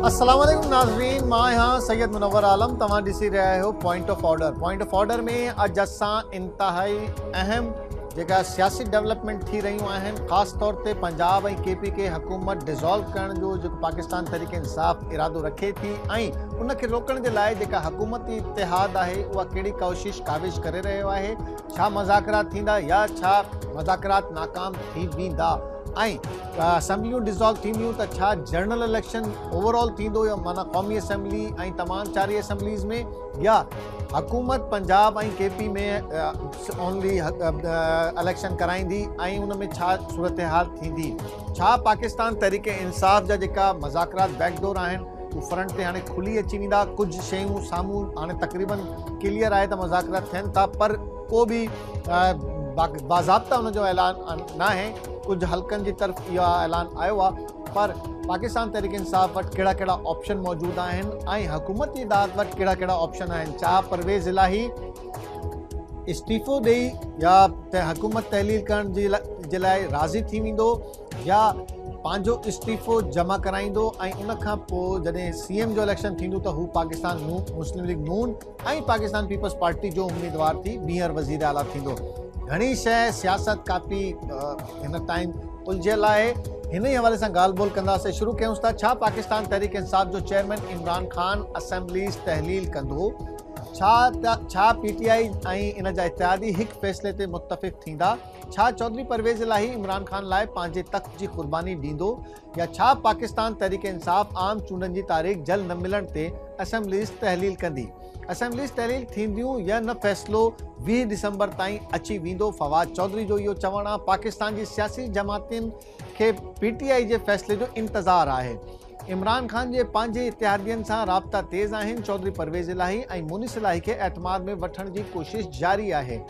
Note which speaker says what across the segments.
Speaker 1: अस्सलाम वालेकुम नाज़रीन, मां यहाँ सैयद मुनव्वर आलम तव्हां ॾिसी रहिया हो point of order. Point of order में अॼु असां इंतहाई अहम जेका सियासी डेवलपमेंट थी रहियूं आहिनि, ख़ासि तौर ते पंजाब ऐं केपी के हुकूमत डिज़ोल्व करण जो जेको पाकिस्तान तहरीक इंसाफ़ इरादो रखे थी ऐं उनखे रोकण जे लाइ जेका हुकूमती इतिहाद आहे उहा कहिड़ी कोशिश काविश करे रहियो आहे। छा मुज़ाकरात थींदा या छा मुज़ाकरात नाकाम थी वेंदा ऐं असेंबलियूं डिज़ोल्व थींदियूं त छा जनरल इलेक्शन ओवरऑल थींदो या माना क़ौमी असेंबली ऐं तमामु 4 असेंबलीज़ में या हुकूमत पंजाब ऐं केपी में ओनली इलेक्शन कराईंदी ऐं उन में छा सूरत हाल थींदी। छा पाकिस्तान तहरीक इंसाफ़ जा जेका मुज़ाकरात बैकडोर आहिनि उहे फ्रंट ते हाणे खुली अची वेंदा। कुझु शयूं साम्हूं हाणे तक़रीबन क्लियर आहे त मुज़ाकरात थियनि था, पर को बि बाज़ाब्ता हुनजो ऐलान न आहे। कुछ हल्कनि जी तरफ़ इहो ऐलान आयो आहे, पर पाकिस्तान तहरीक इंसाफ़ वटि कहिड़ा कहिड़ा ऑप्शन मौजूदु आहिनि ऐं हुकूमती इदाद वटि कहिड़ा कहिड़ा ऑप्शन आहिनि। छा परवेज़ इलाही इस्तीफ़ो ॾेई या हुकूमत तहलील करण जे लाइ राज़ी थी वेंदो या पंहिंजो इस्तीफ़ो जमा कराईंदो ऐं उनखां पोइ जॾहिं CM जो इलेक्शन थींदो त हू पाकिस्तान मुस्लिम लीग नून ऐं पाकिस्तान पीपल्स पार्टी जो उम्मीदवार थी ॿीहर वज़ीर आला थींदो। घणी शइ सियासत काफ़ी हिन टाइम उलझियल आहे। हिन ई हवाले सां ॻाल्हि ॿोल कंदासीं। शुरू कयूंसि था। छा पाकिस्तान तहरीक इंसाफ़ जो चेयरमैन इमरान ख़ान असेंबलीज़ तहलील कंदो? छा PTI ऐं इन जा इत्तेहादी हिकु फ़ैसिले ते मुतफ़िक़ थींदा? छा चौधरी परवेज़ इलाही इमरान ख़ान लाइ पंहिंजे तख़्त जी क़ुर्बानी ॾींदो या छा पाकिस्तान तहरीक इंसाफ़ आम चूंडनि जी तारीख़ जल्द न मिलण ते असेंबलीज़ तहलील कंदी? असेंबलीज़ तहलील थींदियूं या न, फ़ैसिलो 20 दिसंबर ताईं अची वेंदो। फवाद चौधरी जो इहो चवणु आहे। पाकिस्तान जी सियासी जमातियुनि खे PTI जे फ़ैसिले जो इंतज़ारु आहे। इमरान ख़ान जे पंहिंजे इत्तेहादियुनि सां राब्ता तेज़ आहिनि। चौधरी परवेज़ इलाही ऐं मुनिस इलाही खे एतमाद में वठण जी कोशिश जारी आहे।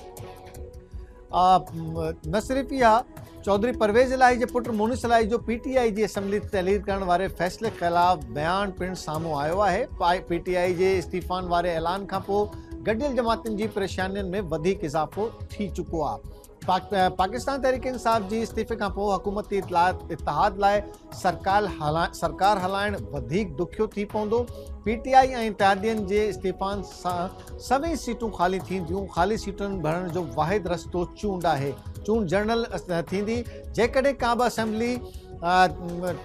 Speaker 1: न सिर्फ़ इहा, चौधरी परवेज़ इलाही जे पुट मुनिस इलाही जो PTI जी असेंबली तहलील करण वारे फ़ैसिले ख़िलाफ़ बयान पिणु साम्हूं आयो आहे। PTI जे इस्तीफ़ान वारे ऐलान खां पोइ गॾियल जमातियुनि जी परेशानियुनि में वधीक इज़ाफ़ो थी चुको आहे। पाकिस्तान तहरीक इंसाफ़ जी इस्तीफ़े खां पोइ हुकूमती इतिहाद लाइ सरकार हलाइणु वधीक ॾुखियो थी पवंदो। PTI ऐं इत्तेहादियुनि जे इस्तीफ़ान सां सभई सीटूं ख़ाली थींदियूं। ख़ाली सीटुनि भरण जो वाहिद रस्तो चूंड आहे। चूंड जनरल थींदी। जेकॾहिं का बि असेंबली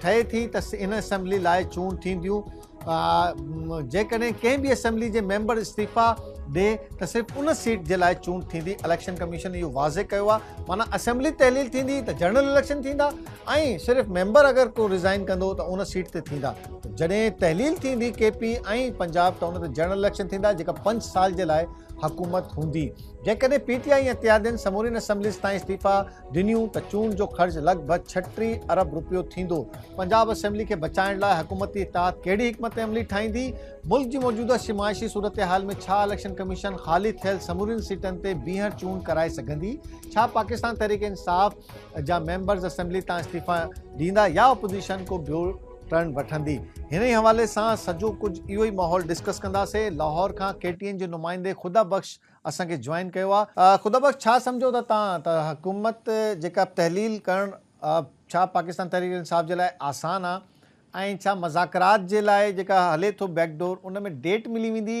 Speaker 1: ठहे थी त इन असेंबली लाइ चूंड थींदियूं। जेकॾहिं कंहिं बि असेंबली जे मेंबर इस्तीफ़ा ॾे त सिर्फ़ु उन सीट जे लाइ चूंड थींदी। इलेक्शन कमीशन इहो वाज़े कयो आहे। माना असेंबली तहलील थींदी त जनरल इलेक्शन थींदा ऐं सिर्फ़ु मेंबर अगरि को रिज़ाइन कंदो त उन सीट ते थींदा। जॾहिं तहलील थींदी KP ऐं पंजाब त उन ते जनरल इलेक्शन थींदा जेका 5 साल जे लाइ हुकूमत हूंदी। जेकॾहिं PTI ऐं इत्तेहादियुनि समूरीन असेंबलीज़ ताईं इस्तीफ़ा ॾिनियूं त चूंड जो ख़र्च लॻभॻि 36 अरब रुपयो थींदो। पंजाब असेंबली खे बचाइण लाइ हुकूमती इत्तेहाद कहिड़ी हिकमत अमली ठाहींदी? मुल्क जी मौजूदा शिमाइशी सूरत हाल में छा इलेक्शन कमीशन ख़ाली थियल समूरीन सीटनि ते ॿीहर चूंड कराए सघंदी? छा पाकिस्तान तहरीक इंसाफ़ जा मेंबर्स असेंबली तां इस्तीफ़ा ॾींदा या अपोज़िशन को ॿियो टर्न वठंदी? हिन ई हवाले सां सॼो कुझु इहो ई माहौल डिस्कस कंदासीं। लाहौर खां KTN जे नुमाइंदे ख़ुदा बख़्श असांखे जॉइन कयो आहे। ख़ुदा बख़्श, छा सम्झो था तव्हां त हुकूमत जेका तहलील करणु छा पाकिस्तान तहरीक इंसाफ़ जे लाइ आसान आहे ऐं छा मुज़ाकरात जे लाइ जेका हले थो बैकडोर उन में डेट मिली वेंदी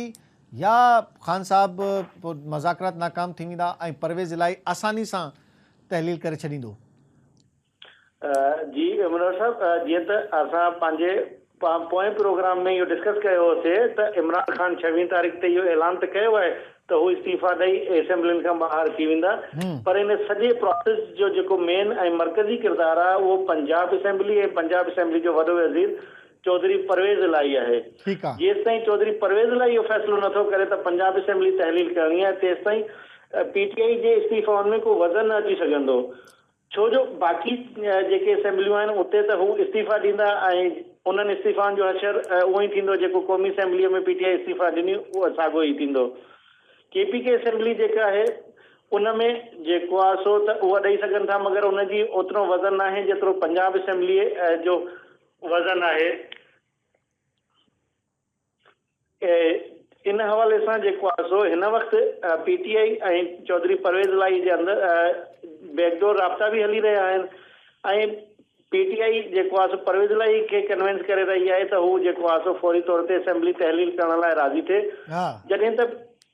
Speaker 1: या ख़ान साहब पोइ मुज़ाकरात नाकाम थी वेंदा ऐं परवेज़ इलाही आसानी सां तहलील करे छॾींदो?
Speaker 2: जी इमरान साहब, जीअं त असां पंहिंजे पोएं प्रोग्राम में इहो डिस्कस कयो होसीं त इमरान ख़ान 26 तारीख़ ते इहो ऐलान त कयो आहे त हू इस्तीफ़ा ॾेई असेंबलियुनि खां ॿाहिरि थी वेंदा, पर इन सॼे प्रोसेस जो जेको मेन ऐं मर्कज़ी किरदारु आहे उहो पंजाब असेंबली ऐं पंजाब असेंबली जो वॾो वज़ीर चौधरी परवेज़ इलाही आहे। जेसिताईं चौधरी परवेज़ इलाही इहो फ़ैसिलो नथो करे त पंजाब असेंबली तहलील करणी आहे, तेसिताईं PTI जे इस्तीफ़ाउनि में को वज़न न अची सघंदो। छो जो बाक़ी जेके असेंबलियूं आहिनि उते त हू इस्तीफ़ा ॾींदा ऐं उन्हनि इस्तीफ़ाउनि जो असरु उहो ई थींदो जेको क़ौमी असेंबलीअ में PTI इस्तीफ़ा ॾिनी उहो साॻियो ई थींदो। KP के असेंबली जेका आहे उन में जेको आहे सो त उहा ॾेई सघनि था, मगर उनजी ओतिरो वज़न आहे जेतिरो पंजाब असेंबलीअ जो वज़न आहे। इन हवाले सां जेको आहे सो हिन वक़्तु PTI ऐं चौधरी परवेज़ इलाही जे अंदरि बैकडोर राब्ता बि हली रहिया आहिनि ऐं पीटीआई जेको आहे सो परवेज़ इलाही खे कन्विंस करे रही आहे त हू जेको आहे सो फौरी तौर ते असेंबली तहलील करण लाइ राज़ी थिए,
Speaker 1: हा
Speaker 2: जॾहिं त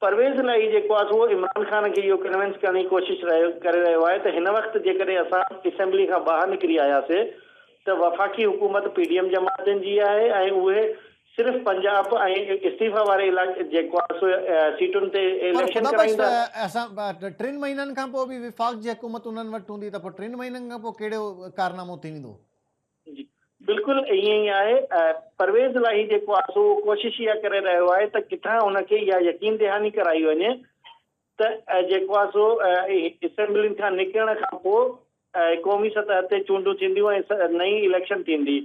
Speaker 2: परवेज़ इलाही जेको आहे सो इमरान ख़ान खे इहो कन्विंस करण जी कोशिशि करे रहियो आहे त हिन वक़्तु जेकॾहिं असां असेंबली खां ॿाहिरि निकिरी आयासीं त वफ़ाक़ी हुकूमत पीडीएम जमातनि जी आहे ऐं उहे सिर्फ़ पंजाब ऐं इस्तीफ़ा वारे इलाइक़े जेको आहे सो सीटुनि ते
Speaker 1: पर
Speaker 2: इलेक्शन
Speaker 1: ख़ुदा बख़्श
Speaker 2: कराईंदा।
Speaker 1: असां 3 महीननि खां पोइ बि विफ़ाक़ जी हुकूमत उन्हनि वटि हूंदी त पोइ 3 महीननि खां पोइ कहिड़ो कारनामो थी वेंदो?
Speaker 2: जी बिल्कुलु ईअं ई आहे। परवेज़ इलाही जेको आहे सो कोशिशि इहा करे रहियो आहे त किथां हुनखे इहा यकीन दहानी कराई वञे त जेको आहे सो असेंबलियुनि खां निकिरण खां पोइ क़ौमी सतह ते चूंडूं थींदियूं ऐं नई इलेक्शन थींदी।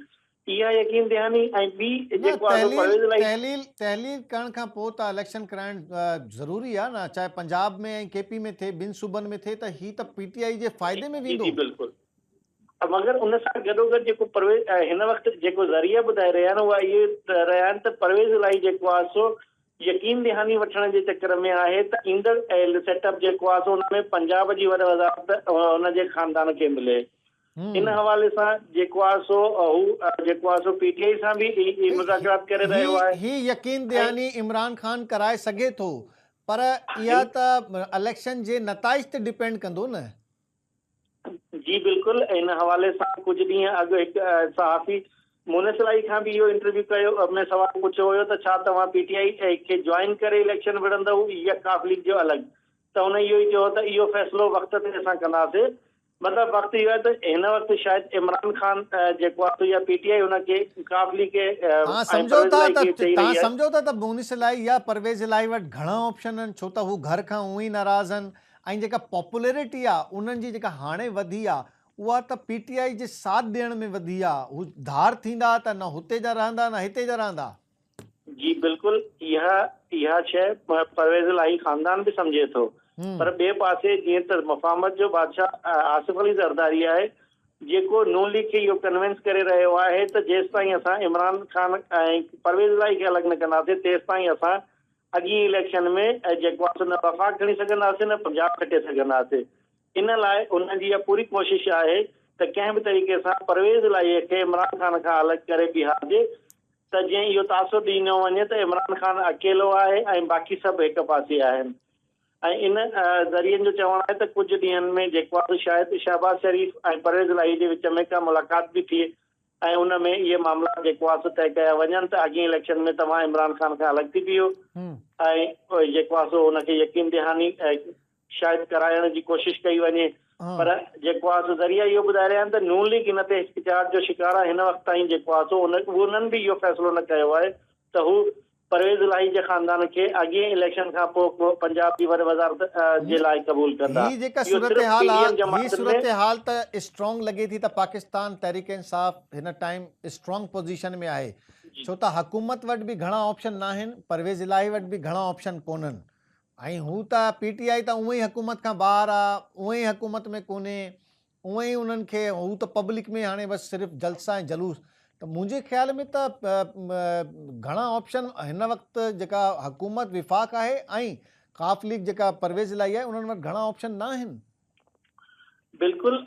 Speaker 2: इहा यकीन दहानी ऐं ॿी
Speaker 1: न
Speaker 2: जेको आहे सो परवेज़ इलाही
Speaker 1: तहलील करण खां पोइ त इलेक्शन कराइणु ज़रूरी आहे न, चाहे पंजाब में ऐं केपी में थिए, ॿिनि सूबनि में थिए, त ही त पीटीआई जे फ़ाइदे में
Speaker 2: जी
Speaker 1: वेंदो।
Speaker 2: जी बिल्कुलु। मगर उन सां गॾोगॾु जेको परवेज़ हिन वक़्तु जेको ज़रिया ॿुधाए रहिया आहिनि उहा इहे रहिया आहिनि त परवेज़ इलाही जेको आहे सो यकीन दहानी वठण जे चकर में आहे त ईंदड़ सेटअप जेको आहे सो हुनमें पंजाब जी वज़ारत हुनजे ख़ानदान खे मिले। इन हवाले सां जेको आहे सो हू जेको आहे सो पीटीआई सां बि मुज़ाकरात करे रहियो आहे।
Speaker 1: ही यकीन दहानी इमरान ख़ान कराए सघे थो, पर इहा त इलेक्शन जे नताइज ते डिपेंड कंदो न।
Speaker 2: जी बिल्कुलु। इन हवाले सां कुझु ॾींहं अॻु हिकु सहाफ़ी मुनस इलाही खां बि इहो इंटरव्यू कयो, में सवाल पुछियो हुयो त छा तव्हां पीटीआई खे ज्वाइन करे इलेक्शन विढ़ंदव या काफ लीग जो अलॻि, त हुन इहो ई चयो त इहो फ़ैसिलो वक़्त ते असां कंदासीं। मतिलबु वक़्तु इहो आहे त हिन वक़्तु शायदि इमरान ख़ान जेको आहे या पीटीआई हुनखे काफ लीग खे
Speaker 1: तव्हां सम्झो था त मुनिस इलाही या परवेज़ इलाही वटि घणा ऑप्शन आहिनि, छो त हू घर खां उहो ई नाराज़ आहिनि ऐं जेका पॉपुलरिटी आहे उन्हनि जी जेका हाणे वधी आहे उहा त पीटीआई जे साथ ॾियण में वधी आहे। हू धार थींदा त न हुते जा रहंदा न हिते जा रहंदा।
Speaker 2: जी बिल्कुलु। इहा शइ परवेज़ इलाही ख़ानदान बि सम्झे थो, पर ॿिए पासे जीअं त मफ़ामत जो बादशाह आसिफ अली ज़रदारी आहे जेको नून लीग खे इहो कन्विंस करे रहियो आहे त जेसि ताईं असां इमरान ख़ान ऐं परवेज़ इलाही खे अलॻि न कंदासीं तेसि ताईं असां अॻी इलेक्शन में जेको आहे न वफ़ाक़ खणी सघंदासीं न पंजाब खटे सघंदासीं। इन लाइ उनजी इहा पूरी कोशिशि आहे त कंहिं बि तरीक़े सां परवेज़ इलाही खे इमरान ख़ान खां अलॻि करे बीहारजे त जीअं इहो तासुर ॾिनो वञे त इमरान ख़ान अकेलो आहे ऐं बाक़ी सभु हिक पासे आहिनि। ऐं इन ज़रियनि जो चवणु आहे त कुझु ॾींहंनि में जेको आहे शायदि शहबाज़ शरीफ़ ऐं परवेज़ इलाही जे विच में का मुलाक़ात बि थिए ऐं उन में इहे मामला जेको आहे तय कया वञनि त अॻे इलेक्शन में तव्हां इमरान ख़ान खां अलॻि थी बीहो ऐं जेको आहे सो हुनखे यकीन दहानी शायदि कराइण जी कोशिशि कई वञे। पर जेको आहे सो ज़रिया इहो ॿुधाए रहिया आहिनि त नून लीग हिन ते हिचकिचाहट जो शिकार आहे। हिन वक़्तु ताईं जेको आहे सो उन्हनि बि इहो फ़ैसिलो न कयो आहे त हू परवेज़ इलाही जे ख़ानदान खे अॻे इलेक्शन खां पोइ पंजाब जी वज़ारत जे लाइ क़बूल कंदा।
Speaker 1: ही जेका सूरत हाल त स्ट्रॉन्ग लॻे थी त पाकिस्तान तहरीक इंसाफ़ हिन टाइम स्ट्रॉन्ग पोज़ीशन में आहे, छो त हुकूमत वटि बि घणा ऑप्शन न आहिनि, परवेज़ इलाही वटि बि घणा ऑप्शन कोन्हनि ऐं हू त पीटीआई त उहे ई हुकूमत खां ॿाहिरि आहे, उहे ई हुकूमत में कोन्हे, उहे ई उन्हनि खे हू त पब्लिक में हाणे बसि सिर्फ़ु जलसा ऐं जलूस। त मुंहिंजे ख़्याल में त घणा ऑप्शन हिन वक़्तु जेका हुकूमत विफ़ाक़ आहे ऐं काफ लीग जेका परवेज़ इलाही आहे उन्हनि वटि घणा ऑप्शन न आहिनि।
Speaker 2: बिल्कुलु।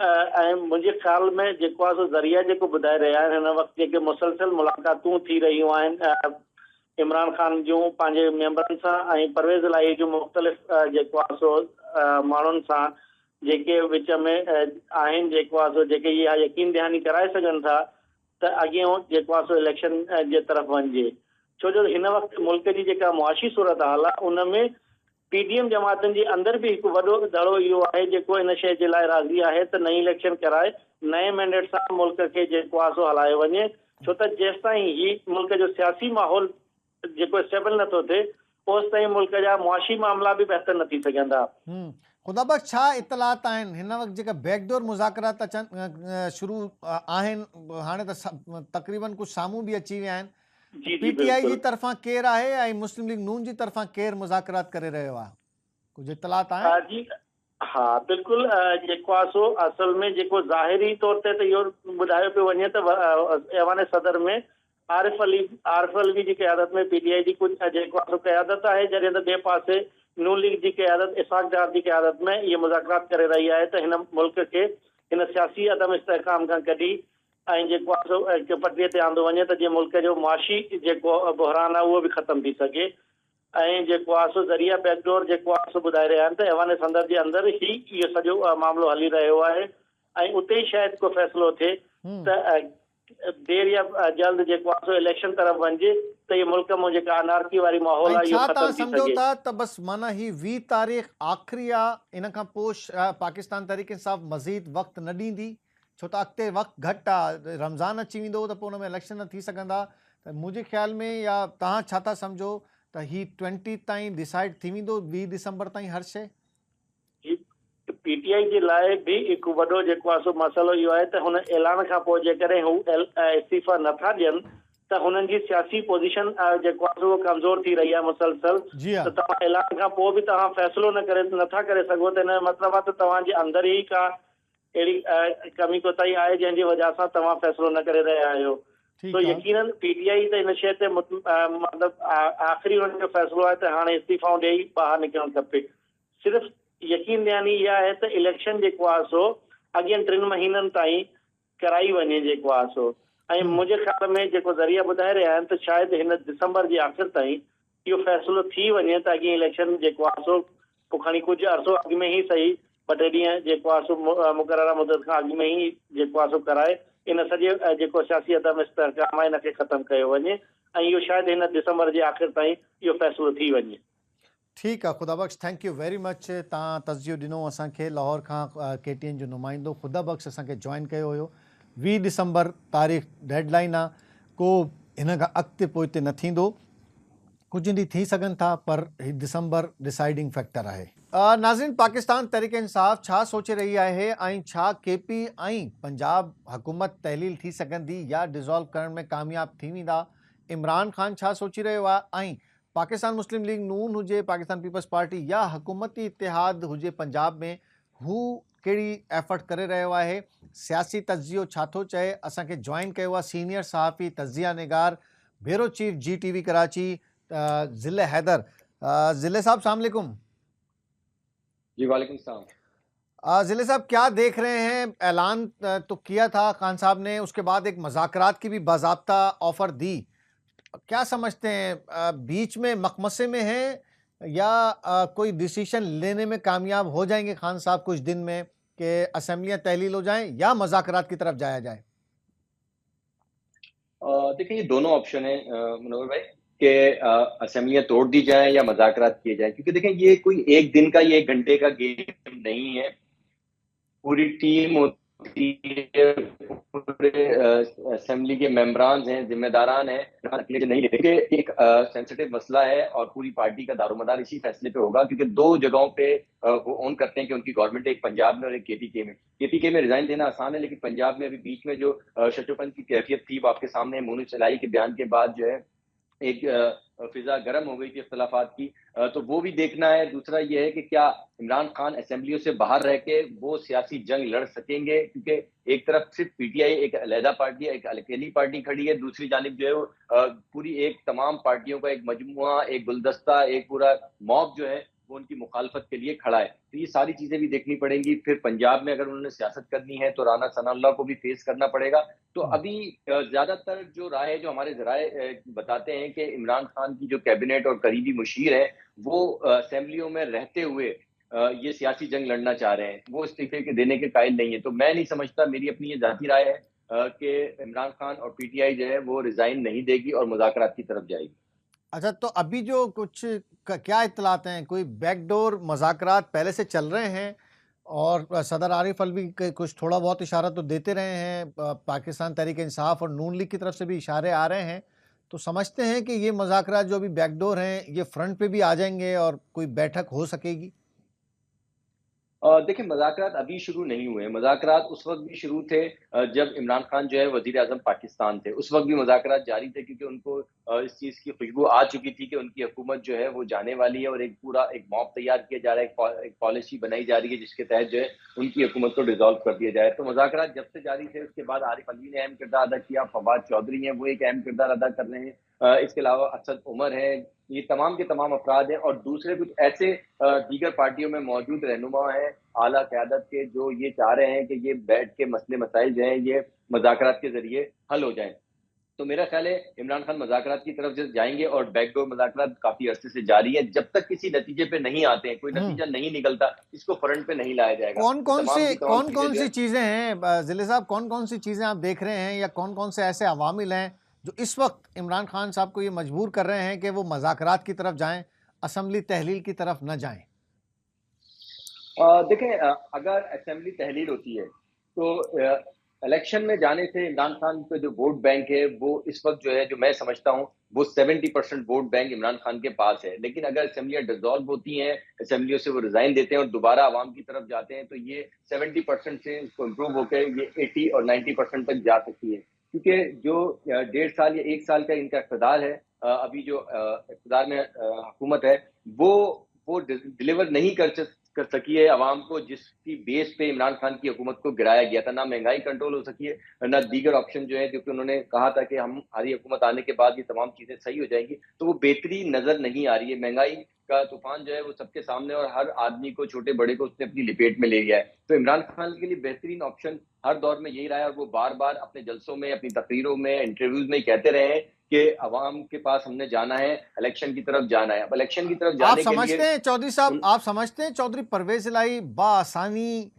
Speaker 2: ऐं मुंहिंजे ख़्याल में जेको आहे सो ज़रिया जेको ॿुधाए रहिया आहिनि हिन वक़्तु जेके मुसलसल मुलाक़ातूं थी रहियूं आहिनि इमरान ख़ान जूं पंहिंजे मेंबरनि सां ऐं परवेज़ इलाही जूं मुख़्तलिफ़ जेको आहे सो माण्हुनि सां जेके विच में आहिनि जेको आहे सो जेके इहा यकीन दहानी कराए सघनि था त अॻियां जेको आहे सो इलेक्शन जे तरफ़ वञिजे। छो जो हिन वक़्तु मुल्क जी जेका मुआशी सूरत हाल आहे उन में पीडीएम जमातनि जे अंदरि बि हिकु वॾो दड़ो इहो आहे जेको इन शइ जे लाइ राज़ी आहे त नई इलेक्शन कराए नए मैंडेट सां मुल्क खे जेको आहे सो हलायो वञे, छो त जेसि ताईं ही मुल्क जो सियासी माहौल जेको स्टेबल नथो थिए ओसि ताईं मुल्क जा मुआशी मामला बि बहितर न थी सघंदा।
Speaker 1: ख़ुदा बख़्श छा इतलात आहिनि हिन वक़्तु जेका बैकडोर मुज़ाकरात अचनि शुरू आहिनि, हाणे त तक़रीबन कुझु साम्हूं बि अची विया आहिनि, पीटीआई जी तरफ़ां केरु आहे ऐं मुस्लिम लीग नून जी तरफ़ां केरु मुज़ाकरात करे रहियो आहे, कुझु इतलात आहिनि?
Speaker 2: जी हा बिल्कुलु। जेको आहे सो असल में जेको ज़ाहिरी तौर ते त इहो ॿुधायो पियो वञे त ऐवान सदर में आरिफ अलवी जी क़यादत में पीटीआई जी कुझु जेको आहे सो क़यादत आहे, जॾहिं त ॿिए पासे नून लीग जी क़यादत इसाक़ डार जी क़यादत में इहे मुज़ाकरात करे रही आहे त हिन मुल्क खे हिन सियासी अदम इस्तेहकाम खां कढी ऐं जेको आहे सो हिकु पटरीअ ते आंदो वञे त जीअं मुल्क जो मुआशी जेको बहिरान आहे उहो बि ख़तमु थी सघे। ऐं जेको आहे सो ज़रिया बैकडोर जेको आहे सो ॿुधाए रहिया आहिनि त ऐवान संदर जे अंदरि ई इहो सॼो मामिलो हली रहियो आहे ऐं उते ई शायदि को फ़ैसिलो थिए त देर या जल्द जेको आहे सो इलेक्शन तरफ़ वञिजे त इहे मुल्क में जेका अनारकी वारी माहौल आहे इहो ख़तमु थी
Speaker 1: समझो
Speaker 2: सघे।
Speaker 1: था त बस माना ही 20 तारीख़ आख़िरी आहे, इन खां पोइ पाकिस्तान तहरीक इंसाफ़ मज़ीद वक़्तु न ॾींदी, छो त अॻिते वक़्तु घटि आहे, रमज़ान अची वेंदो त पोइ हुन में इलेक्शन न थी सघंदा। त मुंहिंजे ख़्याल में या तव्हां छा था सम्झो त ही 20 ताईं डिसाइड थी वेंदो, 20 दिसंबर ताईं हर शइ?
Speaker 2: पीटीआई जे लाइ बि हिकु वॾो जेको आहे सो मसइलो इहो आहे त हुन ऐलान खां पोइ जेकॾहिं हू इस्तीफ़ा नथा ॾियनि त हुननि जी सियासी पोज़ीशन जेको आहे सो कमज़ोर थी रही आहे मुसलसल।
Speaker 1: जी हाँ।
Speaker 2: त तव्हां ऐलान खां पोइ बि तव्हां फ़ैसिलो नथा करे सघो त हिन जो मतिलबु आहे त तव्हांजे अंदरि ई का अहिड़ी कमी कोताही आहे जंहिंजी वजह सां तव्हां फ़ैसिलो न करे रहिया आहियो। तो यकीनन पीटीआई त हिन शइ ते मतिलबु आख़िरी हुननि जो फ़ैसिलो आहे त हाणे इस्तीफ़ाऊं ॾेई ॿाहिरि निकिरणु खपे। सिर्फ़ु यकीन ॾियानी इहा आहे त इलेक्शन जेको आहे सो अॻियनि 3 महीननि ताईं कराई वञे जेको आहे सो। ऐं मुंहिंजे ख़्याल में जेको ज़रिया ॿुधाए रहिया आहिनि त शायदि हिन दिसंबर जे आख़िर ताईं इहो फ़ैसिलो थी वञे त अॻे इलेक्शन जेको आहे सो पोइ खणी कुझु अर्सो अॻु में ई सही 2-3 ॾींहं जेको आहे सो मुक़ररा मुदत खां अॻु में ई जेको आहे सो कराए इन सॼे जेको सियासी अदम इस्तेहकाम आहे इनखे ख़तमु कयो वञे ऐं इहो शायदि हिन दिसंबर जे आख़िर ताईं इहो फ़ैसिलो थी वञे।
Speaker 1: ठीक है, खुदा बख्श, थैंक यू वेरी मच। तव्हां तस्जियो ॾिनो असांखे लाहौर खां KTN जो नुमाइंदो खुदा बख्श असांखे जॉइन कयो हुयो। 20 दिसंबर तारीख़ डेडलाइन आहे, को हिन खां अॻिते पोइते न थींदो, कुझु ॾींहं थी सघनि था पर दिसंबर डिसाइडिंग फैक्टर आहे। नाज़रीन, पाकिस्तान तहरीक इंसाफ़ छा सोचे रही आहे ऐं छा KP ऐं पंजाब हुकूमत तहलील थी सघंदी या डिज़ोल्व करण में कामयाब थी वेंदा? इमरान खान छा सोची रहियो आहे ऐं पाकिस्तान मुस्लिम लीग नून हुजे, पाकिस्तान पीपल्स पार्टी या हुकूमती इतिहाद हुजे पंजाब में, हू कहिड़ी एफर्ट करे रहियो आहे? सियासी तज्जियो छा थो चए? असांखे जॉइन कयो आहे सीनियर सहाफ़ी तज्जिया निगार ब्यूरो चीफ GTV कराची ज़िले हैदर। ज़िले साहब अस्सलाम वालेकुम।
Speaker 3: जी वालेकुम सलाम।
Speaker 1: ज़िले साहब, क्या देख रहे हैं? ऐलान तो किया था खान साहब ने, उसके बाद एक मुज़ाकरात की भी बाज़ाब्ता ऑफर दी, क्या समझते हैं? बीच में मकमसे में हैं या कोई डिसीजन लेने में कामयाब हो जाएंगे खान साहब कुछ दिन में कि असेंबलियां तहलील हो जाएं या मुज़ाकरात की तरफ जाया जाए?
Speaker 3: देखिए, ये दोनों ऑप्शन है मुनव्वर भाई कि असेंबलियां तोड़ दी जाएं या मुज़ाकरात किए जाएं, क्योंकि देखें ये कोई एक दिन का, ये 1 घंटे का गेम नहीं है। पूरी टीम होती है, पूरे असेंबली के मेंबरान हैं, जिम्मेदारान हैं, नहीं लेते कि एक सेंसिटिव मसला है और पूरी पार्टी का दारोमदार इसी फैसले पे होगा, क्योंकि 2 जगहों पे वो ऑन करते हैं कि उनकी गवर्नमेंट एक पंजाब में और एक KPK में। KPK में रिजाइन देना आसान है, लेकिन पंजाब में अभी बीच में जो शत्रुपन की कैफियत थी वो आपके सामने, मोनू चलाई के बयान के बाद जो है एक फिजा गर्म हो गई थी इख्तलाफात की, तो वो भी देखना है। दूसरा ये है कि क्या इमरान खान असेंबलियों से बाहर रह के वो सियासी जंग लड़ सकेंगे, क्योंकि एक तरफ सिर्फ PTI एक अलहदा पार्टी है, एक अकेली पार्टी खड़ी है, दूसरी जानिब जो है वो पूरी एक तमाम पार्टियों का एक मजमुआ, एक गुलदस्ता, एक पूरा मॉब जो है वो उनकी मुखालफत के लिए खड़ा है। तो ये सारी चीजें भी देखनी पड़ेंगी। फिर पंजाब में अगर उन्होंने सियासत करनी है तो राना सनाउल्लाह को भी फेस करना पड़ेगा। तो अभी ज्यादातर जो राय है, जो हमारे जराए बताते हैं कि इमरान खान की जो कैबिनेट और करीबी मुशीर है वो असेंबलियों में रहते हुए ये सियासी जंग लड़ना चाह रहे हैं, वो इस्तीफे के देने के कायल नहीं है। तो मैं नहीं समझता, मेरी अपनी ये जाती राय है कि इमरान खान और PTI जो है वो रिजाइन नहीं देगी और मुज़ाकरात की तरफ जाएगी।
Speaker 1: अच्छा, तो अभी जो कुछ क्या इत्तलात हैं? कोई बैकडोर मुज़ाकरात पहले से चल रहे हैं और सदर आरिफ अलवी कुछ थोड़ा बहुत इशारा तो देते रहे हैं, पाकिस्तान तहरीक इंसाफ और नून लीग की तरफ से भी इशारे आ रहे हैं, तो समझते हैं कि ये मुज़ाकरात जो अभी बैकडोर हैं ये फ्रंट पे भी आ जाएंगे और कोई बैठक हो सकेगी?
Speaker 3: देखिए, मुज़ाकरात अभी शुरू नहीं हुए। मुज़ाकरात उस वक़्त भी शुरू थे जब इमरान खान जो है वज़ीर-ए-आज़म पाकिस्तान थे। उस वक़्त भी मुज़ाकरात जारी थे, क्योंकि उनको इस चीज़ की खुशबू आ चुकी थी कि उनकी हुकूमत जो है वो जाने वाली है और एक पूरा एक मॉब तैयार किया जा रहा है, एक पॉलिसी बनाई जा रही है जिसके तहत जो है उनकी हुकूमत को डिसॉल्व कर दिया जाए। तो मुज़ाकरात जब से जारी थे, उसके बाद आरिफ अलवी ने अहम किरदार अदा किया, फवाद चौधरी हैं वो एक अहम किरदार अदा कर रहे हैं। इसके अलावा असद उमर हैं, ये तमाम के तमाम अफराद हैं, और दूसरे कुछ ऐसे दीगर पार्टियों में मौजूद रहनुमा हैं आला क़यादत के, जो ये चाह रहे हैं कि ये बैठ के मसले मसाइल जो हैं ये मुज़ाकरात के ज़रिए हल हो जाएँ। तो मेरा ख़्याल है इमरान खान मुज़ाकरात की तरफ से जाएँगे, और बैकडोर मुज़ाकरात काफ़ी अरसे से जारी है। जब तक किसी नतीजे पे नहीं आते हैं, कोई
Speaker 1: हम्म।
Speaker 3: नतीजा नहीं निकलता, इसको फ्रंट पे नहीं लाया जाएगा।
Speaker 1: कौन
Speaker 3: ये
Speaker 1: कौन
Speaker 3: तमाम
Speaker 1: सी
Speaker 3: की तमाम
Speaker 1: कौन
Speaker 3: चीज़ें
Speaker 1: कौन
Speaker 3: जो
Speaker 1: सी
Speaker 3: है
Speaker 1: चीजें हैं जिले साहब, कौन कौन सी चीजें आप देख रहे हैं, या कौन कौन से ऐसे अवामिल हैं जो इस वक्त इमरान खान साहब को ये मजबूर कर रहे हैं कि वो मज़ाकरात की तरफ जाएं, असम्बली तहलील की तरफ न जाएं?
Speaker 3: देखें, अगर असेंबली तहलील होती है तो इलेक्शन में जाने से इमरान खान का जो वोट बैंक है वो इस वक्त जो है, जो मैं समझता हूँ, वो 70% वोट बैंक इमरान खान के पास है। लेकिन अगर असेंबलियां डिसॉल्व होती हैं, असेंबलियों से वो रिजाइन देते हैं और दोबारा आवाम की तरफ जाते हैं, तो ये 70% से इसको इम्प्रूव होकर ये 80 और 90% तक जा सकती है। क्योंकि जो 1.5 साल या 1 साल का इनका इक़्तिदार है, अभी जो इक़्तिदार में हुकूमत है, वो डिलीवर नहीं कर सकी है अवाम को, जिसकी बेस पे इमरान खान की हुकूमत को गिराया गया था। ना महंगाई कंट्रोल हो सकी है, ना दीगर ऑप्शन जो है, क्योंकि उन्होंने कहा था कि हमारी हुकूमत आने के बाद ये तमाम चीज़ें सही हो जाएंगी, तो वो बेहतरी नज़र नहीं आ रही है। महंगाई का तूफान जो है वो सबके सामने, और हर आदमी को, छोटे बड़े को उसने अपनी लपेट में ले लिया है। तो इमरान खान के लिए बेहतरीन ऑप्शन हर दौर में यही रहा है, और वो बार बार अपने जलसों में, अपनी तकरीरों में, इंटरव्यूज में कहते रहे हैं कि अवाम के पास हमने जाना है, इलेक्शन की तरफ जाना है। अब इलेक्शन की तरफ
Speaker 1: आप
Speaker 3: जाने के
Speaker 1: समझते
Speaker 3: लिए
Speaker 1: हैं चौधरी साहब,
Speaker 3: उन
Speaker 1: आप समझते हैं चौधरी परवेज इलाही बासानी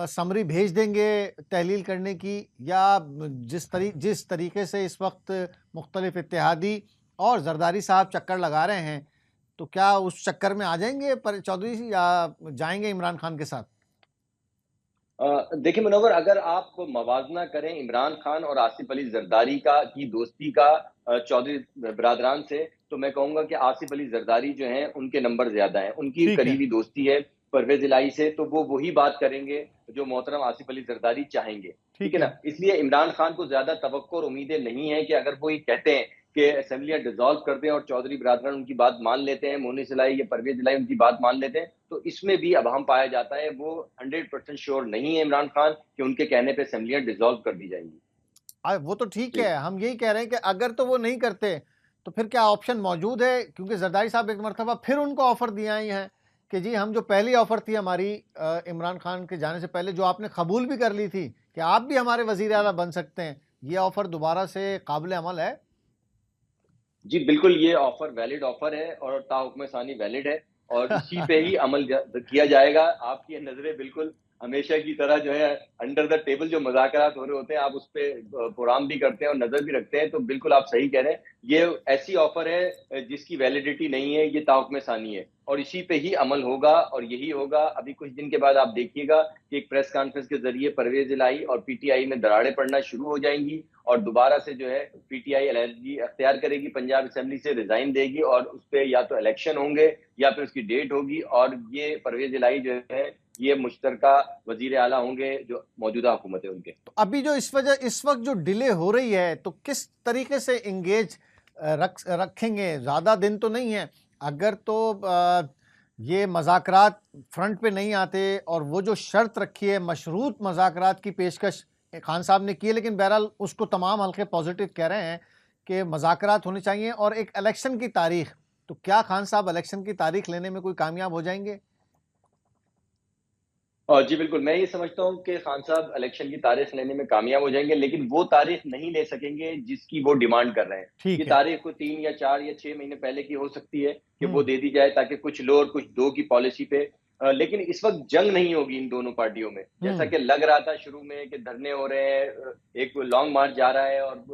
Speaker 1: समरी भेज देंगे तहलील करने की, या जिस तरीके से इस वक्त मुख्तलिफ इत्तेहादी और जरदारी साहब चक्कर लगा रहे हैं, तो क्या उस चक्कर में आ जाएंगे पर चौधरी, या जाएंगे इमरान खान के साथ?
Speaker 3: देखिए मुनव्वर, अगर आप मवाजना करें इमरान खान और आसिफ अली जरदारी की दोस्ती का चौधरी बिरादरान से, तो मैं कहूंगा कि आसिफ अली जरदारी जो हैं उनके नंबर ज्यादा हैं। उनकी
Speaker 1: ठीक है।
Speaker 3: करीबी दोस्ती है परवेज इलाही से, तो वो वही बात करेंगे जो मोहतरम आसिफ अली जरदारी चाहेंगे। ठीक
Speaker 1: ठीक
Speaker 3: है
Speaker 1: है।
Speaker 3: ना? इसलिए इमरान खान को ज्यादा तवक्को और उम्मीदें नहीं है कि अगर वो ये कहते हैं कि असेंबलियां डिसॉल्व कर दें और चौधरी बिरादरान उनकी बात मान लेते हैं, मोनिस इलाही या परवेज इलाही उनकी बात मान लेते हैं, तो इसमें भी अबहम पाया जाता है। वो 100% श्योर नहीं है इमरान खान कि उनके कहने पे असेंबलियां डिसॉल्व कर दी जाएंगी।
Speaker 1: वो तो ठीक
Speaker 3: जी।
Speaker 1: है, हम यही कह रहे हैं कि अगर तो वो नहीं करते, तो फिर क्या ऑप्शन मौजूद है? क्योंकि जरदारी साहब एक मरतबा फिर उनको ऑफर दिया ही हैं कि जी हम, जो पहली ऑफर थी हमारी इमरान खान के जाने से पहले, जो आपने कबूल भी कर ली थी कि आप भी हमारे वजीर आला बन सकते हैं, ये ऑफर दोबारा से काबिल अमल है?
Speaker 3: जी, बिल्कुल, ये ऑफ़र वैलिड ऑफ़र है और ताहुक्म सानी वैलिड है, और इसी पे ही अमल किया जाएगा। आपकी ये नज़रें बिल्कुल हमेशा की तरह जो है अंडर द टेबल जो मुज़ाकरात हो रहे होते हैं, आप उस पे प्रोग्राम भी करते हैं और नज़र भी रखते हैं, तो बिल्कुल आप सही कह रहे हैं। ये ऐसी ऑफ़र है जिसकी वैलिडिटी नहीं है, ये ताहुक्म सानी है, और इसी पे ही अमल होगा, और यही होगा। अभी कुछ दिन के बाद आप देखिएगा कि एक प्रेस कॉन्फ्रेंस के ज़रिए परवेज़ इलाही और पीटीआई में दरारें पड़ना शुरू हो जाएँगी, और दोबारा से जो है पीटीआई अलहदगी अख्तियार करेगी, पंजाब असेंबली से रिजाइन देगी, और उस पे या तो इलेक्शन होंगे या फिर उसकी डेट होगी, और ये परवेज इलाही जो है ये मुश्तरका वजीर आला होंगे जो मौजूदा हुकूमत है उनके।
Speaker 1: तो अभी जो इस वक्त जो डिले हो रही है, तो किस तरीके से इंगेज रखेंगे? ज़्यादा दिन तो नहीं है, अगर तो ये मज़ाकरात फ्रंट पे नहीं आते, और वो जो शर्त रखी है मशरूत मज़ाकरात की पेशकश खान साहब ने की है, लेकिन बहरहाल उसको तमाम हल्के पॉजिटिव कह रहे हैं कि मज़ाकरात होने चाहिए, और एक इलेक्शन की तारीख, तो क्या खान साहब इलेक्शन की तारीख लेने में कोई कामयाब हो जाएंगे?
Speaker 3: जी बिल्कुल, मैं ये समझता हूँ कि खान साहब इलेक्शन की तारीख लेने में कामयाब हो जाएँगे, लेकिन वो तारीख नहीं ले सकेंगे जिसकी वो डिमांड कर रहे हैं। ये
Speaker 1: ठीक है।
Speaker 3: तारीख को 3 या 4 या 6 महीने पहले की हो सकती है कि वो
Speaker 1: हम्म।
Speaker 3: दे दी जाए, ताकि कुछ लो और कुछ दो की पॉलिसी पे। लेकिन इस वक़्त जंग नहीं होगी इन दोनों पार्टियों में। जैसा
Speaker 1: हम्म।
Speaker 3: कि लग रहा था शुरू में कि धरने हो रहे हैं, एक लॉन्ग मार्च जा रहा है और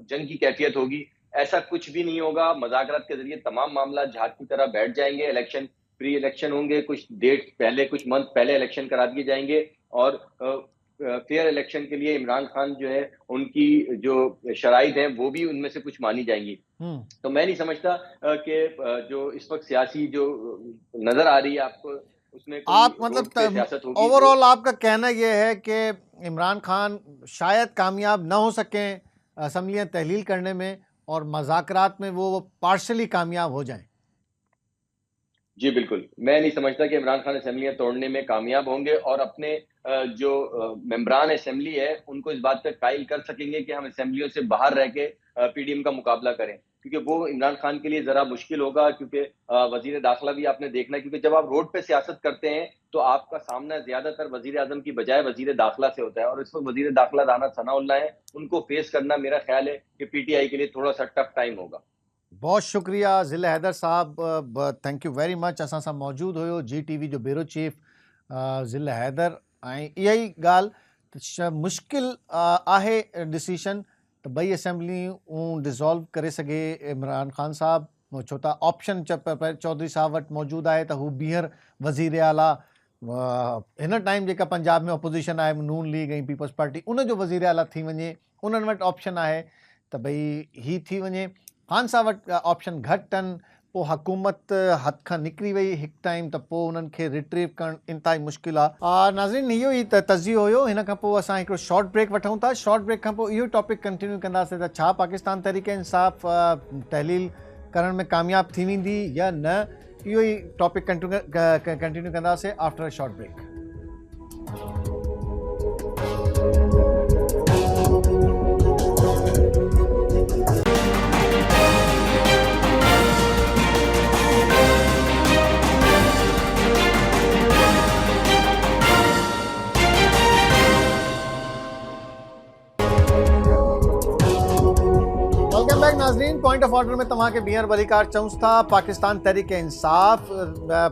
Speaker 3: जंग की कैफियत होगी, ऐसा कुछ भी नहीं होगा। मुज़ाकरात के ज़रिए तमाम मामला जहाज़ की तरह बैठ जाएँगे। प्री इलेक्शन होंगे, कुछ डेट पहले, कुछ मंथ पहले इलेक्शन करा दिए जाएँगे, और फेयर इलेक्शन के लिए इमरान खान जो है उनकी जो शराइत हैं वो भी उनमें से कुछ मानी जाएँगी।
Speaker 1: हम्म।
Speaker 3: तो मैं नहीं समझता कि जो इस वक़्त सियासी जो नज़र आ रही है आपको, उसमें कोई
Speaker 1: आप मतलब
Speaker 3: रोड पे सियासत होगी। वो
Speaker 1: ओवरऑल आपका कहना यह है कि इमरान खान शायद कामयाब ना हो सकें असम्बलियाँ तहलील करने में, और मज़ाकरात में वो पार्शली कामयाब हो जाएं?
Speaker 3: जी, बिल्कुल। मैं नहीं समझता कि इमरान खान असेंबलियाँ तोड़ने में कामयाब होंगे, और अपने जो मेंबरान असेंबली है, उनको इस बात पे कायल कर सकेंगे कि हम असेंबलियों से बाहर रह के पीडीएम का मुकाबला करें, क्योंकि वो इमरान खान के लिए जरा मुश्किल होगा, क्योंकि वजीर दाखिला भी आपने देखना है, क्योंकि जब आप रोड पे सियासत करते हैं तो आपका सामना ज्यादातर वजीर आजम की बजाय वजीर दाखिला से होता है, और इस वक्त वजीर दाखिला राना सनाउल्लाह है, उनको फेस करना मेरा ख्याल है कि पीटीआई के लिए थोड़ा सा टफ टाइम होगा।
Speaker 1: बहुत शुक्रिया ज़िले हैदर साहब, थैंक यू वेरी मच। असां सां मौजूद हुयो जी टीवी जो ब्यूरो चीफ ज़िले हैदर। ऐं इहा ई ॻाल्हि मुश्किल आहे डिसीशन त ॿई असेंबलियूं डिज़ोल्व करे सघे इमरान खान साहब, छो त ऑप्शन चौधरी साहब वटि मौजूदु आहे त हू ॿीहर वज़ीर आला हिन टाइम जेका पंजाब में अपोजिशन आहे नून लीग ऐं पीपल्स पार्टी, उन जो वज़ीर आला थी वञे, उन्हनि वटि ऑप्शन आहे त भई ही थी वञे। खान साहब वटि ऑप्शन घटि आहिनि, पोइ हुकूमत हथ खां निकिरी वई हिकु टाइम त पोइ उन्हनि खे रिट्रीव करणु इंतिहाई मुश्किल आहे। नाज़रीन, इहो ई तस्जियो हुयो। हिन खां पोइ असां हिकिड़ो शॉर्ट ब्रेक वठूं था। शॉर्ट ब्रेक खां पोइ इहो टॉपिक कंटिन्यू कंदासीं त छा पाकिस्तान तहरीक इंसाफ़ तहलील करण में कामयाबु थी वेंदी या न। इहो ई टॉपिक कंटिन्यू कंदासीं after a short break. Welcome back नाज़रीन। पॉइंट ऑफ ऑर्डर में तव्हांखे बीहर वलीकार चऊं था। पाकिस्तान तहरीक इंसाफ़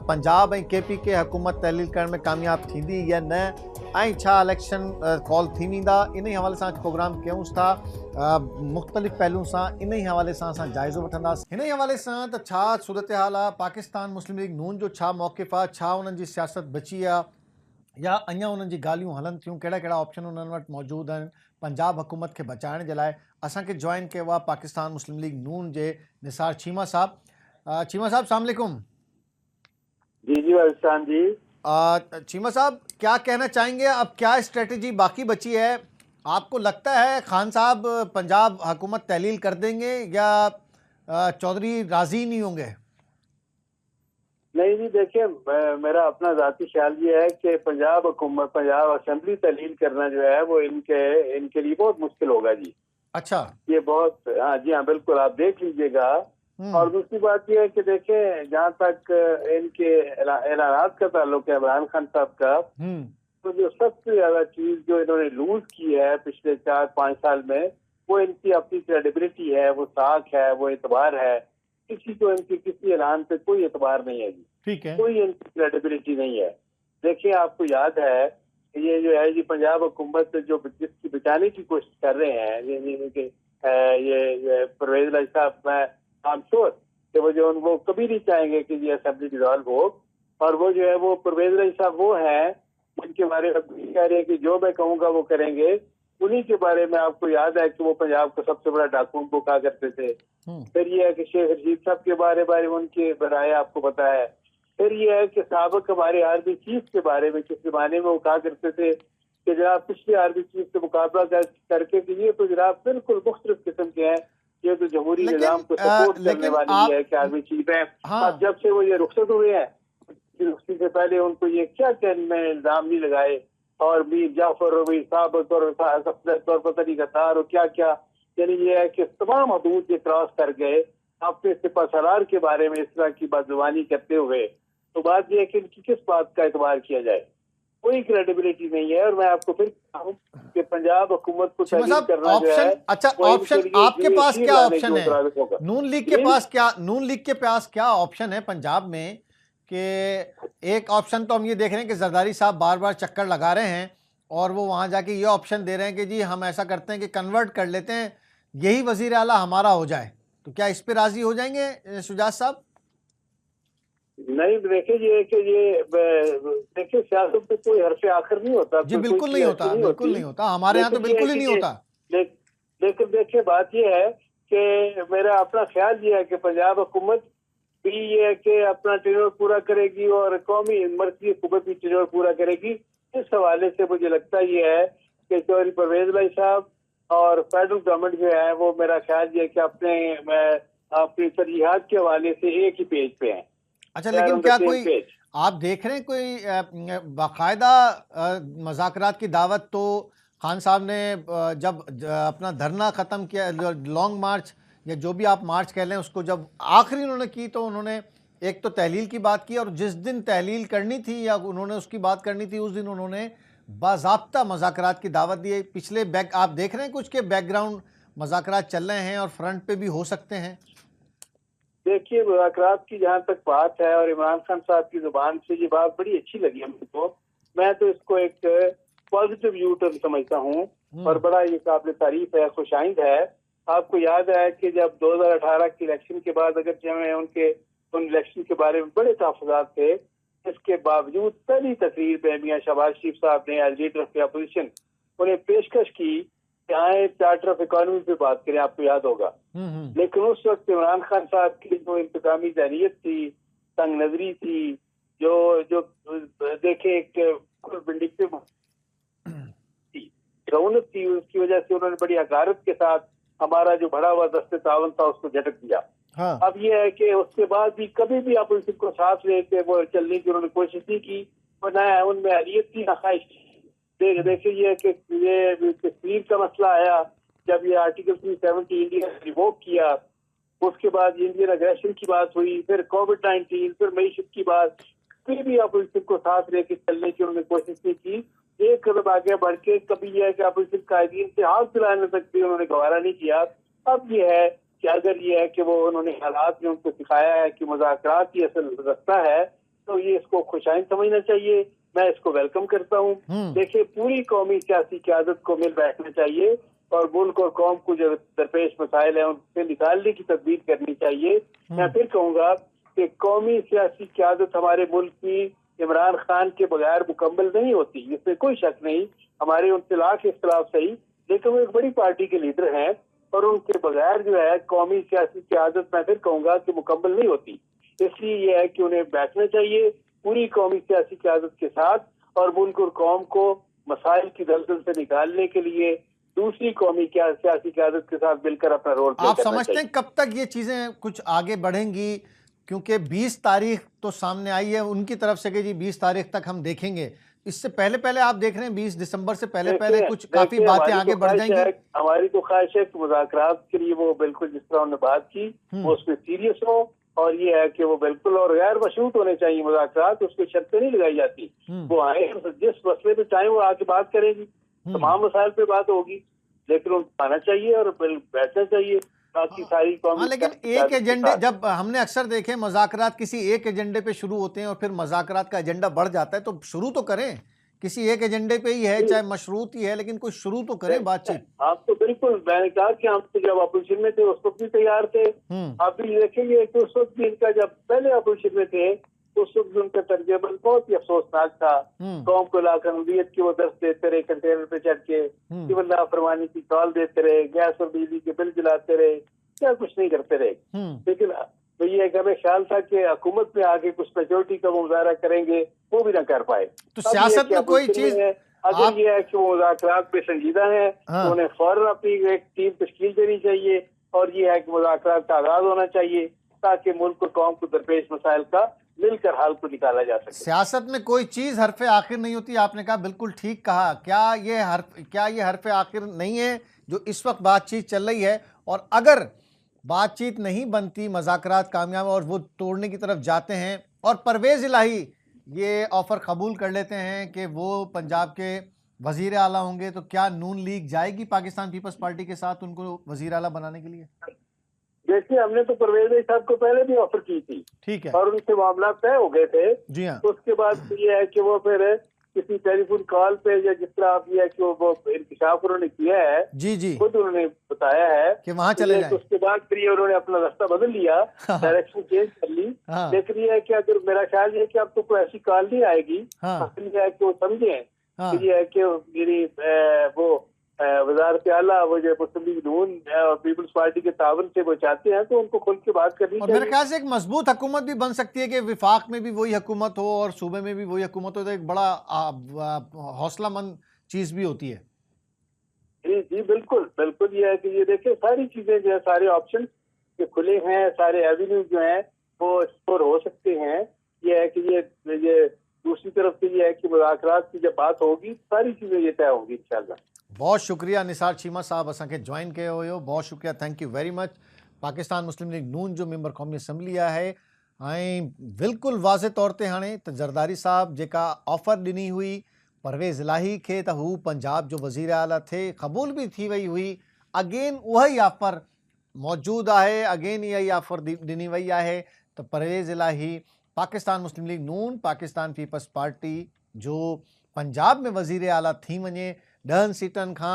Speaker 1: पंजाब ऐं केपी के हुकूमत तहलील करण में कामयाब थींदी या न, ऐं छा इलेक्शन कॉल थी वेंदा, इन ई हवाले सां प्रोग्राम कयूं था। मुख़्तलिफ़ पहलुओं सां इन ई हवाले सां असां जाइज़ो वठंदासीं। हिन ई हवाले सां त छा सूरत हाल आहे, पाकिस्तान मुस्लिम लीग नून जो छा मौक़िफ़ आहे, छा उन्हनि जी सियासत बची आहे या अञा उन्हनि जी ॻाल्हियूं हलनि थियूं, कहिड़ा कहिड़ा ऑप्शन उन्हनि वटि मौजूदु आहिनि पंजाब हुकूमत खे बचाइण जे लाइ। असांखे जॉइन कयो आहे पाकिस्तान मुस्लिम लीग नून जे निसार चीमा साहब। चीमा साहब अस्सलाम वालेकुम।
Speaker 4: जी जी वालेकुम जी।
Speaker 1: चीमा साहब, क्या कहना चाहेंगे, अब क्या स्ट्रेटजी बाकी बची है? आपको लगता है खान साहब पंजाब हुकूमत तहलील कर देंगे या चौधरी राजी नहीं होंगे?
Speaker 4: नहीं जी, देखिए मेरा अपना ज़ाती ख्याल ये है कि पंजाब हुकूमत, पंजाब असेंबली तहलील करना जो है वो इनके लिए बहुत मुश्किल होगा जी।
Speaker 1: अच्छा,
Speaker 4: ये बहुत, हाँ जी हाँ बिल्कुल, आप देख लीजिएगा। और दूसरी बात ये है कि देखें, जहाँ तक इनके ऐलानात का ताल्लुक है इमरान खान साहब का, तो जो सबसे ज्यादा चीज जो इन्होंने लूज की है पिछले 4-5 साल में, वो इनकी अपनी क्रेडिबिलिटी है, वो साख है, वो एतबार है। किसी को इनके किसी ऐलान पे कोई एतबार नहीं है जी,
Speaker 1: ठीक है,
Speaker 4: कोई इनकी क्रेडिबिलिटी नहीं है। देखिए आपको याद है ये जो है जी पंजाब हुकूमत जो जिसकी बचाने की कोशिश कर रहे हैं, ये परवेज इलाही साहब, मैं आई एम श्योर कि वो कभी नहीं चाहेंगे कि ये असेंबली डिसॉल्व हो। और वो जो है वो परवेज इलाही साहब वो हैं उनके बारे में कह रहे हैं कि जो मैं कहूँगा वो करेंगे। उन्हीं के बारे में आपको याद है कि वो पंजाब का सबसे बड़ा डाकू को कहा करते थे। फिर ये है कि शेख रशीद साहब के बारे में उनके बराए आपको पता है। फिर ये है कि साबिक हमारे आर्मी चीफ के बारे में किस जमाने में वो कहा करते थे कि जनाब पिछले आर्मी चीफ से मुकाबला करके कि ये तो जनाब बिल्कुल मुख्तलिफ किस्म के हैं, ये तो जमहूरी निजाम को सपोर्ट करने वाली है कि आर्मी चीफ है। अब जब से वो ये रुखसत हुए हैं, रुखसती से पहले उनको ये क्या में इल्जाम नहीं लगाए, और मीर जाफर और मीर साबिक और पता नहीं कतार और क्या क्या, यानी ये है कि तमाम हदूद ये क्रॉस कर गए अपने सिपा सलार के बारे में इस तरह की बदजुबानी करते हुए। तो बात यह है कि इनकी किस बात का एतबार किया जाए, कोई क्रेडिबिलिटी नहीं है। और मैं आपको फिर कहूं कि पंजाब हुकूमत को तहलील करना जो है,
Speaker 1: अच्छा ऑप्शन आपके पास क्या ऑप्शन है? नून लीग के पास क्या ऑप्शन है पंजाब में? कि एक ऑप्शन तो हम ये देख रहे हैं कि जरदारी साहब बार बार चक्कर लगा रहे हैं और वो वहां जाके ये ऑप्शन दे रहे हैं कि जी हम ऐसा करते हैं कि कन्वर्ट कर लेते हैं, यही वजीर आला हमारा हो जाए। तो क्या इस पे राजी हो जाएंगे शुजात साहब?
Speaker 4: नहीं, देखिए देखिए सियासत में कोई हर्फ आखिर नहीं होता
Speaker 1: जी, बिल्कुल नहीं होता, बिल्कुल नहीं होता, हमारे यहाँ तो बिल्कुल ही नहीं होता।
Speaker 4: लेकिन देखिए बात यह है कि मेरा अपना ख्याल ये है कि पंजाब हुकूमत भी ये है कि अपना टेन्योर पूरा करेगी और कौमी मर्कजी हुकूमत भी टेन्योर पूरा करेगी। इस हवाले से मुझे लगता ये है कि चौधरी परवेज इलाही साहब और फेडरल गवर्नमेंट जो है वो, मेरा ख्याल ये है कि अपनी तरजीहात के हवाले से एक ही पेज पे हैं।
Speaker 1: अच्छा, लेकिन क्या कोई आप देख रहे हैं कोई बाकायदा मज़ाकरात की दावत तो खान साहब ने जब अपना धरना ख़त्म किया, लॉन्ग मार्च या जो भी आप मार्च कह लें उसको, जब आखिरी उन्होंने की तो उन्होंने एक तो तहलील की बात की, और जिस दिन तहलील करनी थी या उन्होंने उसकी बात करनी थी उस दिन उन्होंने बाज़ाब्ता मुज़ाकरात की दावत दी। पिछले आप देख रहे हैं कुछ के बैकग्राउंड मुज़ाकरात चल रहे हैं और फ्रंट पे भी हो सकते हैं।
Speaker 4: देखिए, मुज़ाकरात की जहाँ तक बात है और इमरान खान साहब की जुबान से ये बात बड़ी अच्छी लगी हमको। मैं तो इसको एक पॉजिटिव यू टर्न समझता हूँ और बड़ा ये काबिल तारीफ है, खुशाइंद है। आपको याद है कि जब 2018 के इलेक्शन के बाद, अगर हमें उन इलेक्शन के बारे में बड़े तहफ़्फ़ुज़ात थे, इसके बावजूद पहली तकरीर पे मियां शहबाज शरीफ साहब ने एज लीडर ऑफ अपोजिशन उन्हें पेशकश की कि आए चार्टर ऑफ इकोनॉमी पे बात करें, आपको याद होगा। लेकिन उस वक्त इमरान खान साहब की जो इंतकामी ज़हनियत थी, तंग नजरी थी, जो देखे एक विंडिक्टिव रौनक थी, उसकी वजह से उन्होंने बड़ी हकारत के साथ हमारा जो बढ़ा हुआ दस्ते तावन था उसको झटक दिया।
Speaker 1: हाँ।
Speaker 4: अब ये है कि उसके बाद भी कभी भी अपोजिशन को साथ लेके वो चलने की उन्होंने कोशिश नहीं की, और न उनमें अहलियत थी न ख्वाहिश थी। देखिए ये कि ये कश्मीर का मसला आया, जब ये आर्टिकल 370 इंडिया ने रिवोक किया, उसके बाद इंडियन अग्रेशन की बात हुई, फिर कोविड-19, फिर मईशत की बात, फिर भी अपोजिशन को साथ लेके चलने की उन्होंने कोशिश नहीं की। एक कदम आगे बढ़ के कभी यह है कि अपोजिशन कायदीन से हाथ दिलाने तक भी उन्होंने गवारा नहीं किया। अब ये है कि अगर ये है कि वो उन्होंने हालात में उनको सिखाया है कि मुज़ाकरात ही असल रास्ता है, तो ये इसको खुशाइन समझना चाहिए। मैं इसको वेलकम करता हूँ। देखिए, पूरी कौमी सियासी क़यादत को मिल बैठना चाहिए और मुल्क और कौम को जो दरपेश मसाइल है उनसे निकालने की तदबीर करनी चाहिए। मैं फिर कहूँगा कि कौमी सियासी क़यादत हमारे मुल्क की इमरान खान के बगैर मुकम्मल नहीं होती, इसमें कोई शक नहीं। हमारे उनसे लाख इख्तलाफ सही, लेकिन वो एक बड़ी पार्टी के लीडर हैं और उनके बगैर जो है कौमी सियासी क़यादत, मैं फिर कहूँगा कि मुकम्मल नहीं होती। इसलिए यह है कि उन्हें बैठना चाहिए पूरी कौमी सियासी क़यादत के साथ और मुल्क और कौम को मसाइल की दलदल से निकालने के लिए दूसरी कौमी सियासी क़यादत के साथ मिलकर अपना रोल प्ले
Speaker 1: आप
Speaker 4: करना
Speaker 1: समझते हैं
Speaker 4: चाहिए।
Speaker 1: कब तक ये चीजें कुछ आगे बढ़ेंगी? क्योंकि 20 तारीख तो सामने आई है उनकी तरफ से कि जी 20 तारीख तक हम देखेंगे। इससे पहले आप देख रहे हैं 20 दिसंबर से पहले कुछ काफी बातें आगे बढ़ जाएंगी।
Speaker 4: हमारी तो ख्वाहिश है कि मुज़ाकरात के लिए वो बिल्कुल जिस तरह उन्होंने बात की वो उसमें सीरियस हो, और ये है कि वो बिल्कुल और गैर मशरूत होने चाहिए मुज़ाकरात, उसको शर्तें नहीं लगाई जाती। वो आए जिस मसले पे चाहे वो आके बात करेंगी, तमाम मसाइल पे बात होगी, लेकिन उनको आना चाहिए और बैठना चाहिए। बाकी सारी
Speaker 1: हाँ, लेकिन एक एजेंडे, जब हमने अक्सर देखे मुज़ाकरात किसी एक एजेंडे पे शुरू होते हैं और फिर मुज़ाकरात का एजेंडा बढ़ जाता है, तो शुरू तो करें, किसी एक एजेंडे पे ही है, चाहे मशरूत ही है, लेकिन कोई शुरू तो करें बातचीत।
Speaker 4: आप तो बिल्कुल, मैंने कहा कि हम तो जब अपोजिशन में थे उस वक्त भी तैयार थे। आप भी देखेंगे कि उस वक्त भी इनका, जब पहले अपोजिशन में थे उस वक्त उनका तर्जुमन बहुत ही अफसोसनाक था। कौम को लाकानूनियत की वो दर्ज देते रहे, कंटेनर पे चढ़ के सिविल लापरवाही की कॉल देते रहे, गैस और बिजली के बिल जलाते रहे, क्या कुछ नहीं करते रहे। लेकिन तो ये हमें ख्याल था कि हुकूमत में आगे कुछ मेजोरिटी का मुजाहरा करेंगे, वो भी ना कर पाए।
Speaker 1: तो सियासत में कोई चीज
Speaker 4: अगर ये है कि वो मुज़ाकरात पे संजीदा है तो उन्हें फौरन अपनी एक टीम तश्कील देनी चाहिए और ये है कि मुज़ाकरात का आगाज होना चाहिए ताकि मुल्क और कौम को दरपेश मसाइल का मिलकर हाल को निकाला जा सके।
Speaker 1: सियासत में कोई चीज हरफ आखिर नहीं होती, आपने कहा, बिल्कुल ठीक कहा। क्या ये हरफ आखिर नहीं है जो इस वक्त बातचीत चल रही है? और अगर बातचीत नहीं बनती, मज़ाकरात कामयाब और वो तोड़ने की तरफ जाते हैं और परवेज़ इलाही ये ऑफ़र कबूल कर लेते हैं कि वो पंजाब के वज़ीर आला होंगे, तो क्या नून लीग जाएगी पाकिस्तान पीपल्स पार्टी के साथ उनको वज़ीर आला बनाने के लिए?
Speaker 4: देखिए, हमने तो परवेज साहब को पहले भी ऑफर की थी,
Speaker 1: ठीक है,
Speaker 4: और उनसे मामला तय हो गए थे।
Speaker 1: जी हाँ।
Speaker 4: तो उसके बाद ये है कि वो फिर किसी टेलीफोन कॉल पे या जिस तरह आप ये है कि वो इंकशाफ उन्होंने किया है,
Speaker 1: जी
Speaker 4: खुद उन्होंने बताया है
Speaker 1: कि वहाँ चले जाएं।
Speaker 4: तो उसके बाद फिर ये उन्होंने अपना रास्ता बदल लिया, डायरेक्शन चेंज कर ली। लेकिन ये है कि अगर मेरा ख्याल है कि अब तो कोई ऐसी कॉल नहीं आएगी, ये है कि वो समझे ये है कि मेरी वो वज़ारत आला वो जो मुस्लिम लीग नून और पीपल्स पार्टी के तावन से वो चाहते हैं तो उनको खुल के बात करनी चाहिए।
Speaker 1: मेरे ख्याल से एक मजबूत हुकूमत भी बन सकती है कि विफाक में भी वही हुकूमत हो और सूबे में भी वही हुकूमत हो, तो एक बड़ा हौसलामंद चीज भी होती है।
Speaker 4: जी जी, बिल्कुल बिल्कुल। ये है कि ये देखिए सारी चीजें जो है, सारे ऑप्शन जो खुले हैं, सारे एवेन्यूज जो हैं वो एक्सप्लोर हो सकते हैं। ये है कि ये दूसरी तरफ से ये है कि मुज़ाकरात की जब बात होगी सारी चीजें ये तय होंगी इंशाल्लाह।
Speaker 1: बहुत शुक्रिया निसार चीमा साहब असांखे ज्वाइन कयो हुयो, बहुत शुक्रिया, thank you very much. Pakistan Muslim League Noon जो मेंबर क़ौमी असम्बली आहे ऐं बिल्कुलु वाज़े तौर ते हाणे त ज़रदारी साहब जेका ऑफर ॾिनी हुई परवेज़ इलाही खे त हू पंजाब जो वज़ीर आला थिए, क़बूल बि थी वई हुई। अगेन उहा ई ऑफर मौजूदु आहे, अगेन इहा ई ऑफर ॾिनी वई आहे त परवेज़ इलाही पाकिस्तान मुस्लिम लीग नून पाकिस्तान पीपल्स पार्टी जो पंजाब में वज़ीर आला थी वञे 10 सीटनि खां।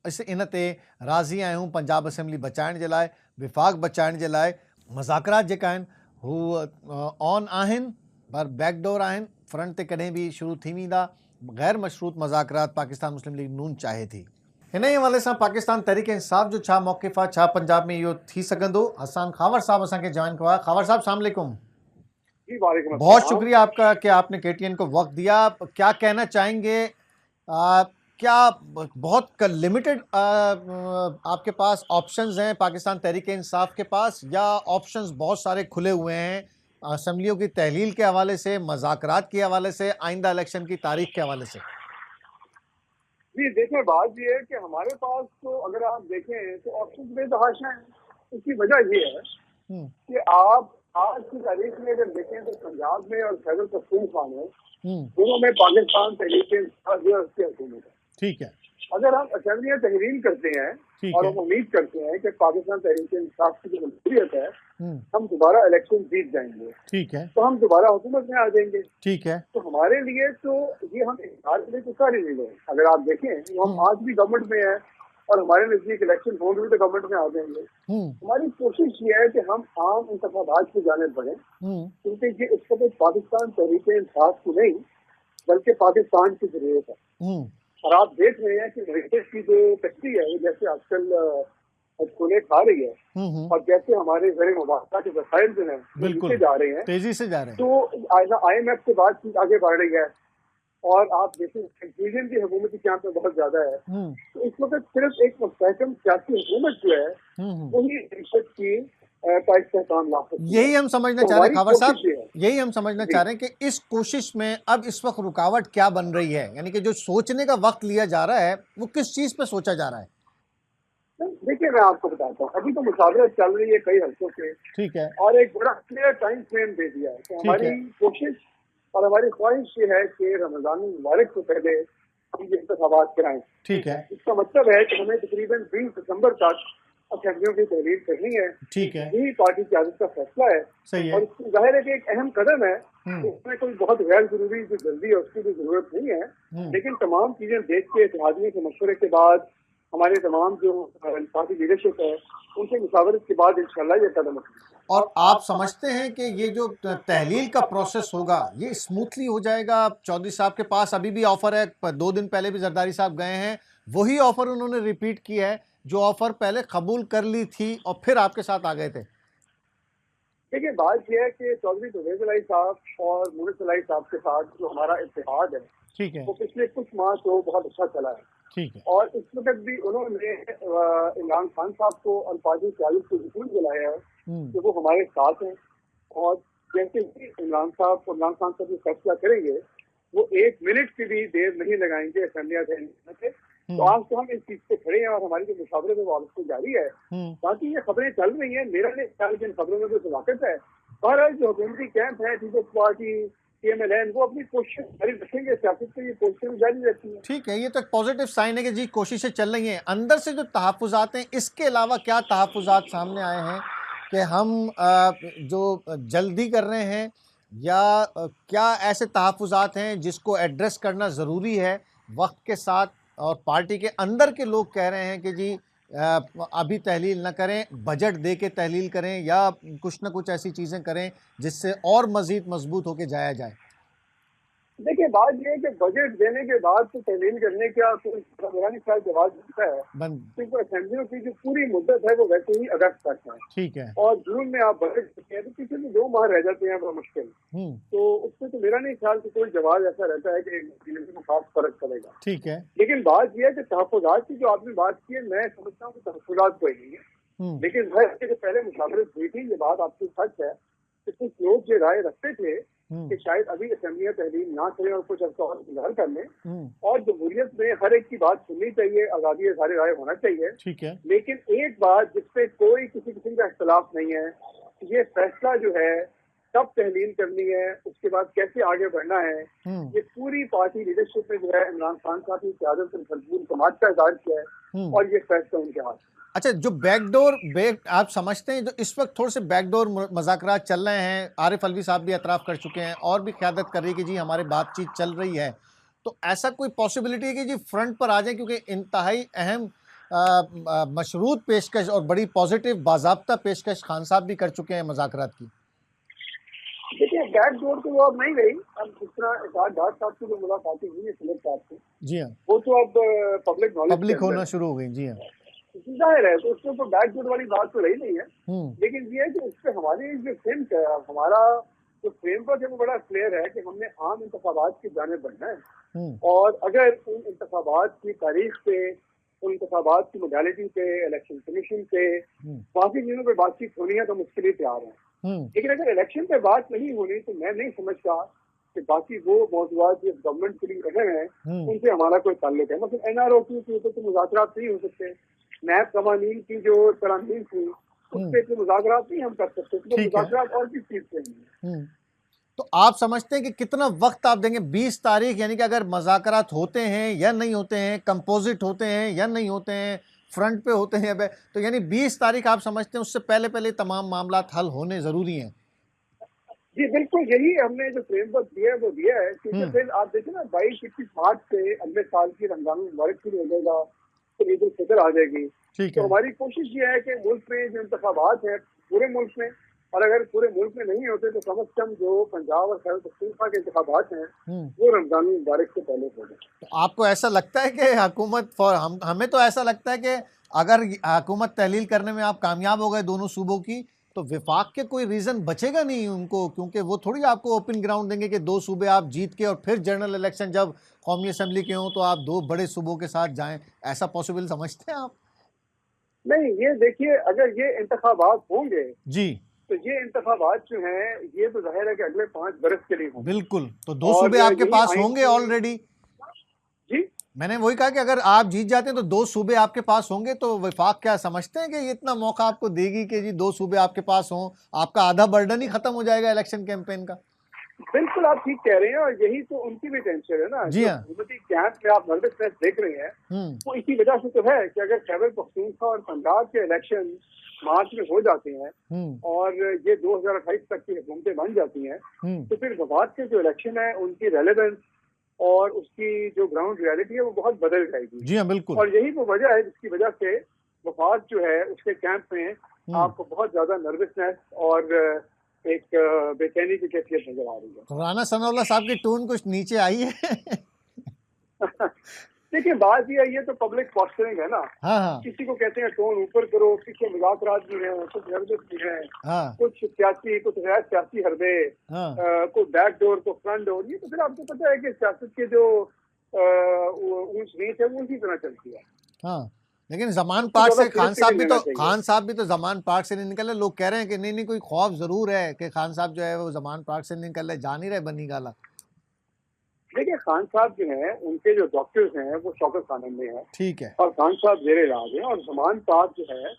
Speaker 1: असीं इन ते राज़ी आहियूं पंजाब असेंबली बचाइण जे लाइ, विफ़ाक़ बचाइण जे लाइ। मुज़ाकरात जेका आहिनि हू ऑन आहिनि पर बैकडोर आहिनि, फ्रंट ते कॾहिं बि शुरू थी वेंदा। गैर मशरूत मुज़ाकरात पाकिस्तान मुस्लिम लीग नून चाहे थी। हिन ई हवाले सां पाकिस्तान तहरीक इंसाफ़ जो छा मौक़िफ़ आहे, छा पंजाब में इहो थी सघंदो? हसन खावर साहब असांखे जॉइन कयो आहे। खावर साहब अस्सलाम वालेकुम। बहुत शुक्रिया आपका कि आपने KTN को वक्त दिया। क्या कहना चाहेंगे, क्या बहुत लिमिटेड आपके पास ऑप्शंस हैं पाकिस्तान तहरीक इंसाफ के पास, या ऑप्शंस बहुत सारे खुले हुए हैं असम्बलियों की तहलील के हवाले से, मज़ाकरात के हवाले से, आइंदा इलेक्शन की तारीख के हवाले से?
Speaker 5: जी देखिए, बात ये है कि हमारे पास तो अगर आप देखें तो ऑप्शन बेतहाशा है। इसकी वजह ये है कि आप आज की तारीख में अगर देखें तो पंजाब में और खैबर पख्तूनख्वा में दोनों में पाकिस्तान तहरीक इंसाफ जो है उसकी हुकूमत है।
Speaker 1: ठीक है।
Speaker 5: अगर हम असेंबलियां तहरीर करते हैं और हम उम्मीद करते हैं कि पाकिस्तान तहरीक इंसाफ की जो जमहूरियत है हम दोबारा इलेक्शन जीत जाएंगे, ठीक है, तो हम दोबारा हुकूमत में आ जाएंगे, ठीक है। तो हमारे लिए तो ये हम इख्तियार के लिए तो सारी नहीं है। अगर आप देखें तो हम आज भी गवर्नमेंट में हैं और हमारे नजदीक इलेक्शन होंगे भी तो गवर्नमेंट में आ जाएंगे। हमारी कोशिश ये है कि हम आम इंतखाबात की जानिब बढ़ें, क्योंकि ये इस वक्त पाकिस्तान तहरीक इंसाफ की नहीं बल्कि पाकिस्तान की जरूरत है। और आप देख रहे हैं कि मरीज की जो तस्ती है वो जैसे आजकल खुले खा रही है और जैसे हमारे ज़र मुबारका के वसाइल जो है नीचे जा रहे हैं, तेजी से जा रहे हैं, तो IMF के बाद चीज आगे बढ़ रही है और आप देखें कंफ्यूजन की हुकूमती यहाँ पे बहुत ज्यादा है। तो इस वक्त सिर्फ एक मुस्तहकम सियासी हुकूमत जो है वही रिश्वत की का इस्तेमाल ला सकती है।
Speaker 1: यही हम समझना चाह रहे हैं खावर साहब, यही हम समझना चाह रहे हैं कि इस कोशिश में अब इस वक्त रुकावट क्या बन रही है, यानी कि जो सोचने का वक्त लिया जा रहा है वो किस चीज पे सोचा जा रहा है?
Speaker 5: देखिए मैं आपको बताता हूँ, अभी तो मुशावरत चल रही है कई हल्कों से, ठीक है, और एक बड़ा क्लियर टाइम फ्रेम दे दिया है। तो हमारी कोशिश और हमारी ख्वाहिश ये है कि रमजान मुबारक से पहले हम ये इंतखाबात कराएं, ठीक है। इसका मतलब है कि हमें तकरीबन 20 दिसंबर तक असेंबलियों की तहरीर करनी है, ठीक है। यही पार्टी की आदत का फैसला है, सही है। और इसमें जाहिर है कि एक अहम कदम है, उसमें कोई बहुत गैर जरूरी जो जल्दी है उसकी भी जरूरत नहीं है, लेकिन तमाम चीजें देख के इत्तेहादियों के मशवरे के बाद हमारे तमाम जो पार्टी लीडरशिप है उनसे मुशावरत के बाद इंशाल्लाह ये कदम उठाएंगे।
Speaker 1: और आप समझते हैं कि ये जो तहलील का प्रोसेस होगा ये स्मूथली हो जाएगा? चौधरी साहब के पास अभी भी ऑफर है, 2 दिन पहले भी जरदारी साहब गए हैं, वही ऑफर उन्होंने रिपीट की है जो ऑफर पहले कबूल कर ली थी और फिर आपके साथ आ गए थे।
Speaker 5: देखिए बात यह है कि चौधरी परवेज़ इलाही साहब और मुनिस इलाही साहब के साथ जो हमारा इत्तेहाद है, ठीक है, वो पिछले कुछ माह तो बहुत अच्छा चला है, ठीक है। और इस वक्त भी उन्होंने इमरान खान साहब को और पार्टी क़यादत को यकीन दिलाया है कि वो हमारे साथ हैं, और जैसे ही इमरान खान साहब जो फैसला करेंगे वो 1 मिनट की भी देर नहीं लगाएंगे असेंबलियां से। तो आज तो हम इस चीज पे खड़े हैं और हमारी जो मुशावरत है वो आज से जारी है। बाकी ये खबरें चल रही हैं, मेरा नहीं ख्याल कि इन खबरों में कोई वाकफ है। बहरहाल जो हुकूमती कैंप है, पीपल्स पार्टी, TMLN, वो अपनी कोशिश जारी रखेंगे, सियासत की ये कोशिशें जारी रहती हैं।
Speaker 1: ठीक है, ये तो एक पॉजिटिव साइन है कि जी कोशिशें चल रही हैं। अंदर से जो तहफ़्फ़ुज़ात हैं, इसके अलावा क्या तहफ़्फ़ुज़ात सामने आए हैं कि हम जो जल्दी कर रहे हैं, या क्या ऐसे तहफ़्फ़ुज़ात हैं जिसको एड्रेस करना ज़रूरी है वक्त के साथ, और पार्टी के अंदर के लोग कह रहे हैं कि जी अभी तहलील न करें, बजट दे के तहलील करें या कुछ न कुछ ऐसी चीज़ें करें जिससे और मज़ीद मजबूत होके जाया जाए?
Speaker 5: देखिए बात ये है कि बजट देने के बाद तो तहलील करने का कोई ख्याल जवाब देता है, क्योंकि असेंबलियों की जो पूरी मुद्दत है वो वैसे ही अगस्त तक है, ठीक है। और जून में आप बजट देते हैं तो पीछे में 2 माह रह जाते हैं, बड़ा मुश्किल। तो उससे तो मेरा नहीं ख्याल कि कोई जवाब ऐसा रहता है कि में खास फर्क पड़ेगा, ठीक है। लेकिन बात यह है कि तहफ़्फ़ुज़ात की जो आपने बात की है, मैं समझता हूँ कि तहफ़्फ़ुज़ात कोई नहीं है, लेकिन जो पहले मुशावरत हुई थी, ये बात आपकी सच है कि कुछ लोग जो राय रखते थे कि शायद अभी असेंबलियां तहलील ना करें और कुछ अर्सा और सुधार कर लें, और जमहूरियत में हर एक की बात सुननी चाहिए, आज़ादी इज़हार राय होना चाहिए।
Speaker 1: ठीक है,
Speaker 5: लेकिन एक बात जिसपे कोई किसी किस्म का इख्तलाफ नहीं है, ये फैसला जो है कब तहलील करनी है, उसके बाद कैसे आगे बढ़ना है, ये पूरी पार्टी लीडरशिप में जो है इमरान खान साहब की क़यादत में भरपूर समाज का इज़हार किया है, और ये फैसला उनके हाथ।
Speaker 1: अच्छा, जो बैकडोर आप समझते हैं जो इस वक्त थोड़े से बैकडोर मुज़ाकरात चल रहे हैं, आरिफ अलवी साहब भी एतराफ़ कर चुके हैं और भी क़यादत कर रही है कि जी हमारी बातचीत चल रही है, तो ऐसा कोई पॉसिबिलिटी है कि जी फ्रंट पर आ जाए, क्योंकि इंतहाई अहम मशरूत पेशकश और बड़ी पॉजिटिव बाज़ाब्ता पेशकश खान साहब भी कर चुके हैं मुज़ाकरात की?
Speaker 5: देखिए, बैकडोर तो वो अब नहीं रही। अब जिस तरह इसाद डार साहब की जो मुलाकातें हुई है सिलेक्ट साहब से,
Speaker 1: जी हाँ,
Speaker 5: वो तो अब पब्लिक
Speaker 1: होना शुरू हो गई। जी हाँ,
Speaker 5: जाहिर है, तो उसमें तो बैकडोर वाली बात तो रही नहीं है। लेकिन ये है कि उस पर हमारी जो फ्रेम है, हमारा जो फ्रेमवर्क है वो बड़ा क्लियर है कि हमने आम इंतखाबात की जाने बढ़ना है, और अगर उन इंतखाबात की तारीख पे, उन इंतखाबात की मोडालिटी पे, इलेक्शन कमीशन पे, बाकी चीजों पे बातचीत होनी है तो मुश्किल तैयार है। लेकिन अगर इलेक्शन पे बात नहीं होनी तो मैं नहीं समझता कि बाकी वो मौजूद जो गवर्नमेंट के लिए अहम है उनसे हमारा कोई ताल्लुक है। मतलब NROC के ऊपर तो मुज़ाकरात नहीं हो सकते, नैब कवानीन की जो तरामीम थी उस पर तो मुज़ाकरात नहीं हम कर सकते, तो मुज़ाकरात और किस चीज़ से हैं।
Speaker 1: तो आप समझते हैं कि कितना वक्त आप देंगे? 20 तारीख, यानी कि अगर मुज़ाकरात होते हैं या नहीं होते हैं, कंपोजिट होते हैं या नहीं होते हैं, फ्रंट पे होते हैं, तो यानी 20 तारीख आप समझते हैं उससे पहले पहले तमाम मामला हल होने ज़रूरी हैं?
Speaker 5: जी बिल्कुल, यही हमने जो फ्रेमवर्क दिया है वो दिया है, क्योंकि फिर आप देखिए ना 22-21 मार्च से अगले साल की रमजान मुबारक शुरू हो जाएगा, तो ईद उल फितर आ जाएगी। तो हमारी कोशिश ये है कि मुल्क में जो इंतखाबात है पूरे मुल्क में, और अगर पूरे मुल्क में नहीं होते तो कम अज कम जो पंजाब और खैबर पख्तूनख्वा के इंतखाबात हैं वो रमजान मुबारक से पहले हो जाए।
Speaker 1: तो आपको ऐसा लगता है कि हुकूमत हमें तो ऐसा लगता है कि अगर हुकूमत तहलील करने में आप कामयाब हो गए दोनों सूबों की, तो विफाक के कोई रीज़न बचेगा नहीं उनको, क्योंकि वो थोड़ी आपको ओपन ग्राउंड देंगे कि दो सूबे आप जीत के और फिर जनरल इलेक्शन जब कौमी असम्बली के हों तो आप दो बड़े सूबों के साथ जाएं। ऐसा पॉसिबल समझते हैं आप?
Speaker 5: नहीं, ये देखिए, अगर ये इंतखाबात होंगे
Speaker 1: जी,
Speaker 5: तो ये इंतखाबात जो हैं ये तो जाहिर है कि अगले 5 बरस के लिए होंगे।
Speaker 1: बिल्कुल, तो दो सूबे आपके पास होंगे ऑलरेडी।
Speaker 5: जी,
Speaker 1: मैंने वही कहा कि अगर आप जीत जाते हैं तो दो सूबे आपके पास होंगे, तो वफाक क्या समझते हैं कि ये इतना मौका आपको देगी कि जी दो सूबे आपके पास हों, आपका आधा बर्डन ही खत्म हो जाएगा इलेक्शन कैंपेन का?
Speaker 5: बिल्कुल आप ठीक कह रहे हैं, और यही तो उनकी भी टेंशन है ना।
Speaker 1: जी हाँ,
Speaker 5: हुकूमती कैंप में आप नर्वसनेस देख रहे हैं वो इसी वजह से तो है कि अगर खैबर पख्तूनख्वा और पंजाब के इलेक्शन मार्च में हो जाते हैं और ये 2028 तक की हुकूमतें बन जाती हैं, तो फिर वफाक के जो इलेक्शन है उनकी रेलेवेंस और उसकी जो ग्राउंड रियलिटी है वो बहुत बदल जाएगी।
Speaker 1: जी हाँ, बिल्कुल।
Speaker 5: और यही वो वजह है जिसकी वजह से वफाक जो है उसके कैंप में आपको बहुत ज्यादा नर्वसनेस और एक बेचैनी की कैफियत नजर आ रही है।
Speaker 1: तो राना सनाउल्लाह साहब की टोन कुछ नीचे आई है?
Speaker 5: देखिए, बात ये तो पब्लिक पॉस्चरिंग है ना।
Speaker 1: हाँ।
Speaker 5: किसी को कहते हैं टोन ऊपर करो, पीछे मुज़ाकरात भी हैं, कुछ हरबे भी हैं, कुछ सियासी, कुछ गैर सियासी हरबे, कुछ बैक डोर, को फ्रंट डोर। ये तो फिर आपको पता है कि सियासत के जो ऊंच नीच है वो इसी तरह चलती है।
Speaker 1: हाँ, लेकिन जमान पार्क से खान साहब भी तो जमान पार्क से नहीं निकले। लोग कह रहे हैं कि नहीं कोई खौफ जरूर है कि खान साहब जो है वो जमान पार्क से निकल रहे, जा नहीं रहे बनी गाला।
Speaker 5: देखिए, खान साहब जो हैं उनके जो डॉक्टर्स हैं वो शौकत खानम में है,
Speaker 1: ठीक है, और
Speaker 5: खान साहब जेर इलाज हैं, और जमान पार्क जो है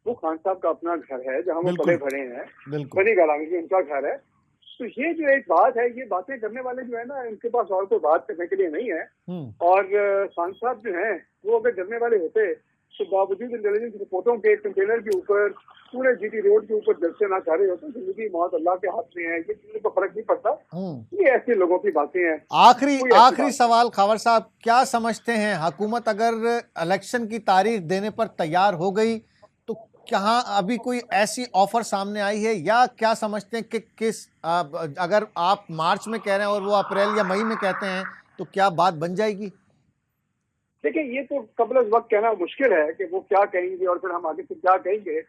Speaker 5: वो खान साहब का अपना घर है जहाँ वो पले भरे हैं, बनी गाला में उनका घर है। तो ये जो एक बात है, ये बातें करने वाले जो है ना इनके पास और कोई बात करने के लिए नहीं है। और खान साहब जो हैं वो अगर डरने वाले होते तो बावजूद इंटेलिजेंस रिपोर्टों के कंटेनर के ऊपर पूरे GT रोड के ऊपर जलसे ना कर रहे होते। जिंदगी मौत अल्लाह के हाथ में है, ये चीजों को फर्क नहीं पड़ता। ये ऐसे लोगों की बातें हैं।
Speaker 1: आखिरी सवाल खावर साहब, क्या समझते हैं हुकूमत अगर इलेक्शन की तारीख देने पर तैयार हो गई तो क्या अभी कोई ऐसी ऑफर सामने आई है, या क्या समझते हैं कि अगर आप मार्च में कह रहे हैं और वो अप्रैल या मई में कहते हैं तो क्या बात बन जाएगी?
Speaker 5: देखिए, ये तो कबल अज़ वक्त कहना मुश्किल है कि वो क्या कहेंगे और फिर हम आगे से क्या कहेंगे।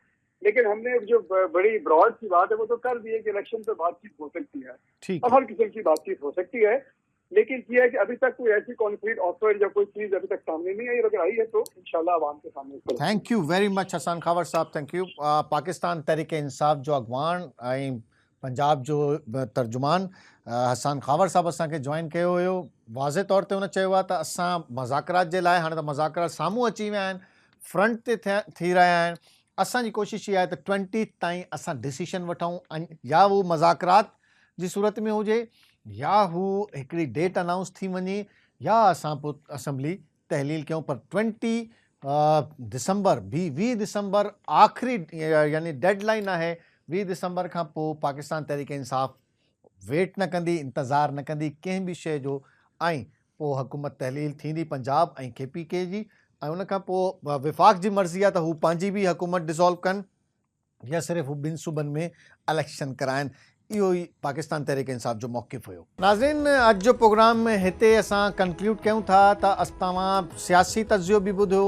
Speaker 5: लेकिन हमने जो बड़ी ब्रॉड सी बात है वो तो कर दी है कि इलेक्शन पे बातचीत हो सकती है। अब हर किस्म की बातचीत हो सकती है, लेकिन ये है कि अभी तक कोई ऐसी कॉन्क्रीट ऑफर या कोई चीज अभी तक सामने नहीं आई। अगर आई है तो इंशाल्लाह आवाम के सामने।
Speaker 1: Thank you very much Hasan Khawar साहब, थैंक यू। पाकिस्तान तहरीक इंसाफ जो अगवान पंजाब जो तर्जुमान हसन खावर साहब असांखे जॉइन कयो हुयो। वाज़े तौर ते हुन चयो आहे त असां मज़ाकरात जे लाइ, हाणे त मज़ाकरात साम्हूं अची विया आहिनि, फ्रंट ते थी रहिया आहिनि। असांजी कोशिशि इहा आहे त 20 ताईं असां डिसीशन वठूं, या हू मज़ाकरात जी सूरत में हुजे, या हू हिकिड़ी डेट अनाउंस थी वञे, या असां पोइ असेंबली तहलील कयूं। पर 20 दिसंबर 20 दिसंबर आख़िरी यानी डेडलाइन आहे। 20 दिसंबर खां पोइ पाकिस्तान तहरीक इंसाफ़ वेट न कंदी, इंतज़ारु न कंदी कंहिं बि शइ जो, ऐं पोइ हुकूमत तहलील थींदी पंजाब ऐं KPK जी, ऐं उन खां पोइ विफ़ाक़ जी मर्ज़ी आहे त हू पंहिंजी बि हुकूमत डिसॉल्व कनि या सिर्फ़ु हू ॿिनि सूबनि में इलेक्शन कराइनि। इहो ई पाकिस्तान तहरीक इंसाफ़ जो मौक़िफ़ हुयो। नाज़रीन, अॼु जो प्रोग्राम हिते असां कंक्लूड कयूं था त तव्हां सियासी तज़ियो बि ॿुधियो,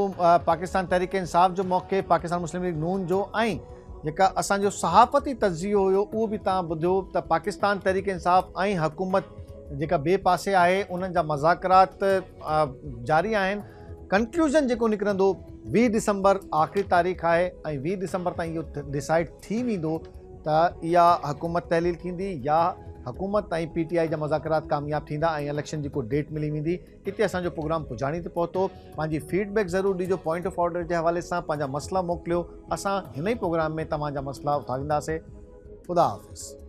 Speaker 1: पाकिस्तान तहरीक इंसाफ़ जो मौक़िफ़, पाकिस्तान मुस्लिम लीग नून जो, ऐं जेका असांजो सहाफ़ती तज़ियो हुयो उहो बि तव्हां ॿुधियो त पाकिस्तान तहरीक इंसाफ़ ऐं हुकूमत जेका ॿिए पासे आहे उन्हनि जा मज़ाकरात जारी आहिनि। कंक्लूजन जेको निकिरंदो 20 दिसंबर आख़िरी तारीख़ आहे, ऐं 20 दिसंबर ताईं इहो डिसाइड थी वेंदो त इहा हुकूमत तहलील थींदी या हुकूमत ऐं PTI जा मज़ाकरात कामयाब थींदा ऐं इलेक्शन जी को डेट मिली वेंदी। हिते असांजो प्रोग्राम पुॼाणी ते पहुतो। पंहिंजी फीडबैक ज़रूरु ॾिजो, पॉइंट ऑफ ऑर्डर जे हवाले सां पंहिंजा मसला मोकिलियो। असां हिन ई प्रोग्राम में तव्हांजा मसला उथारींदासीं। ख़ुदा हाफ़िज़।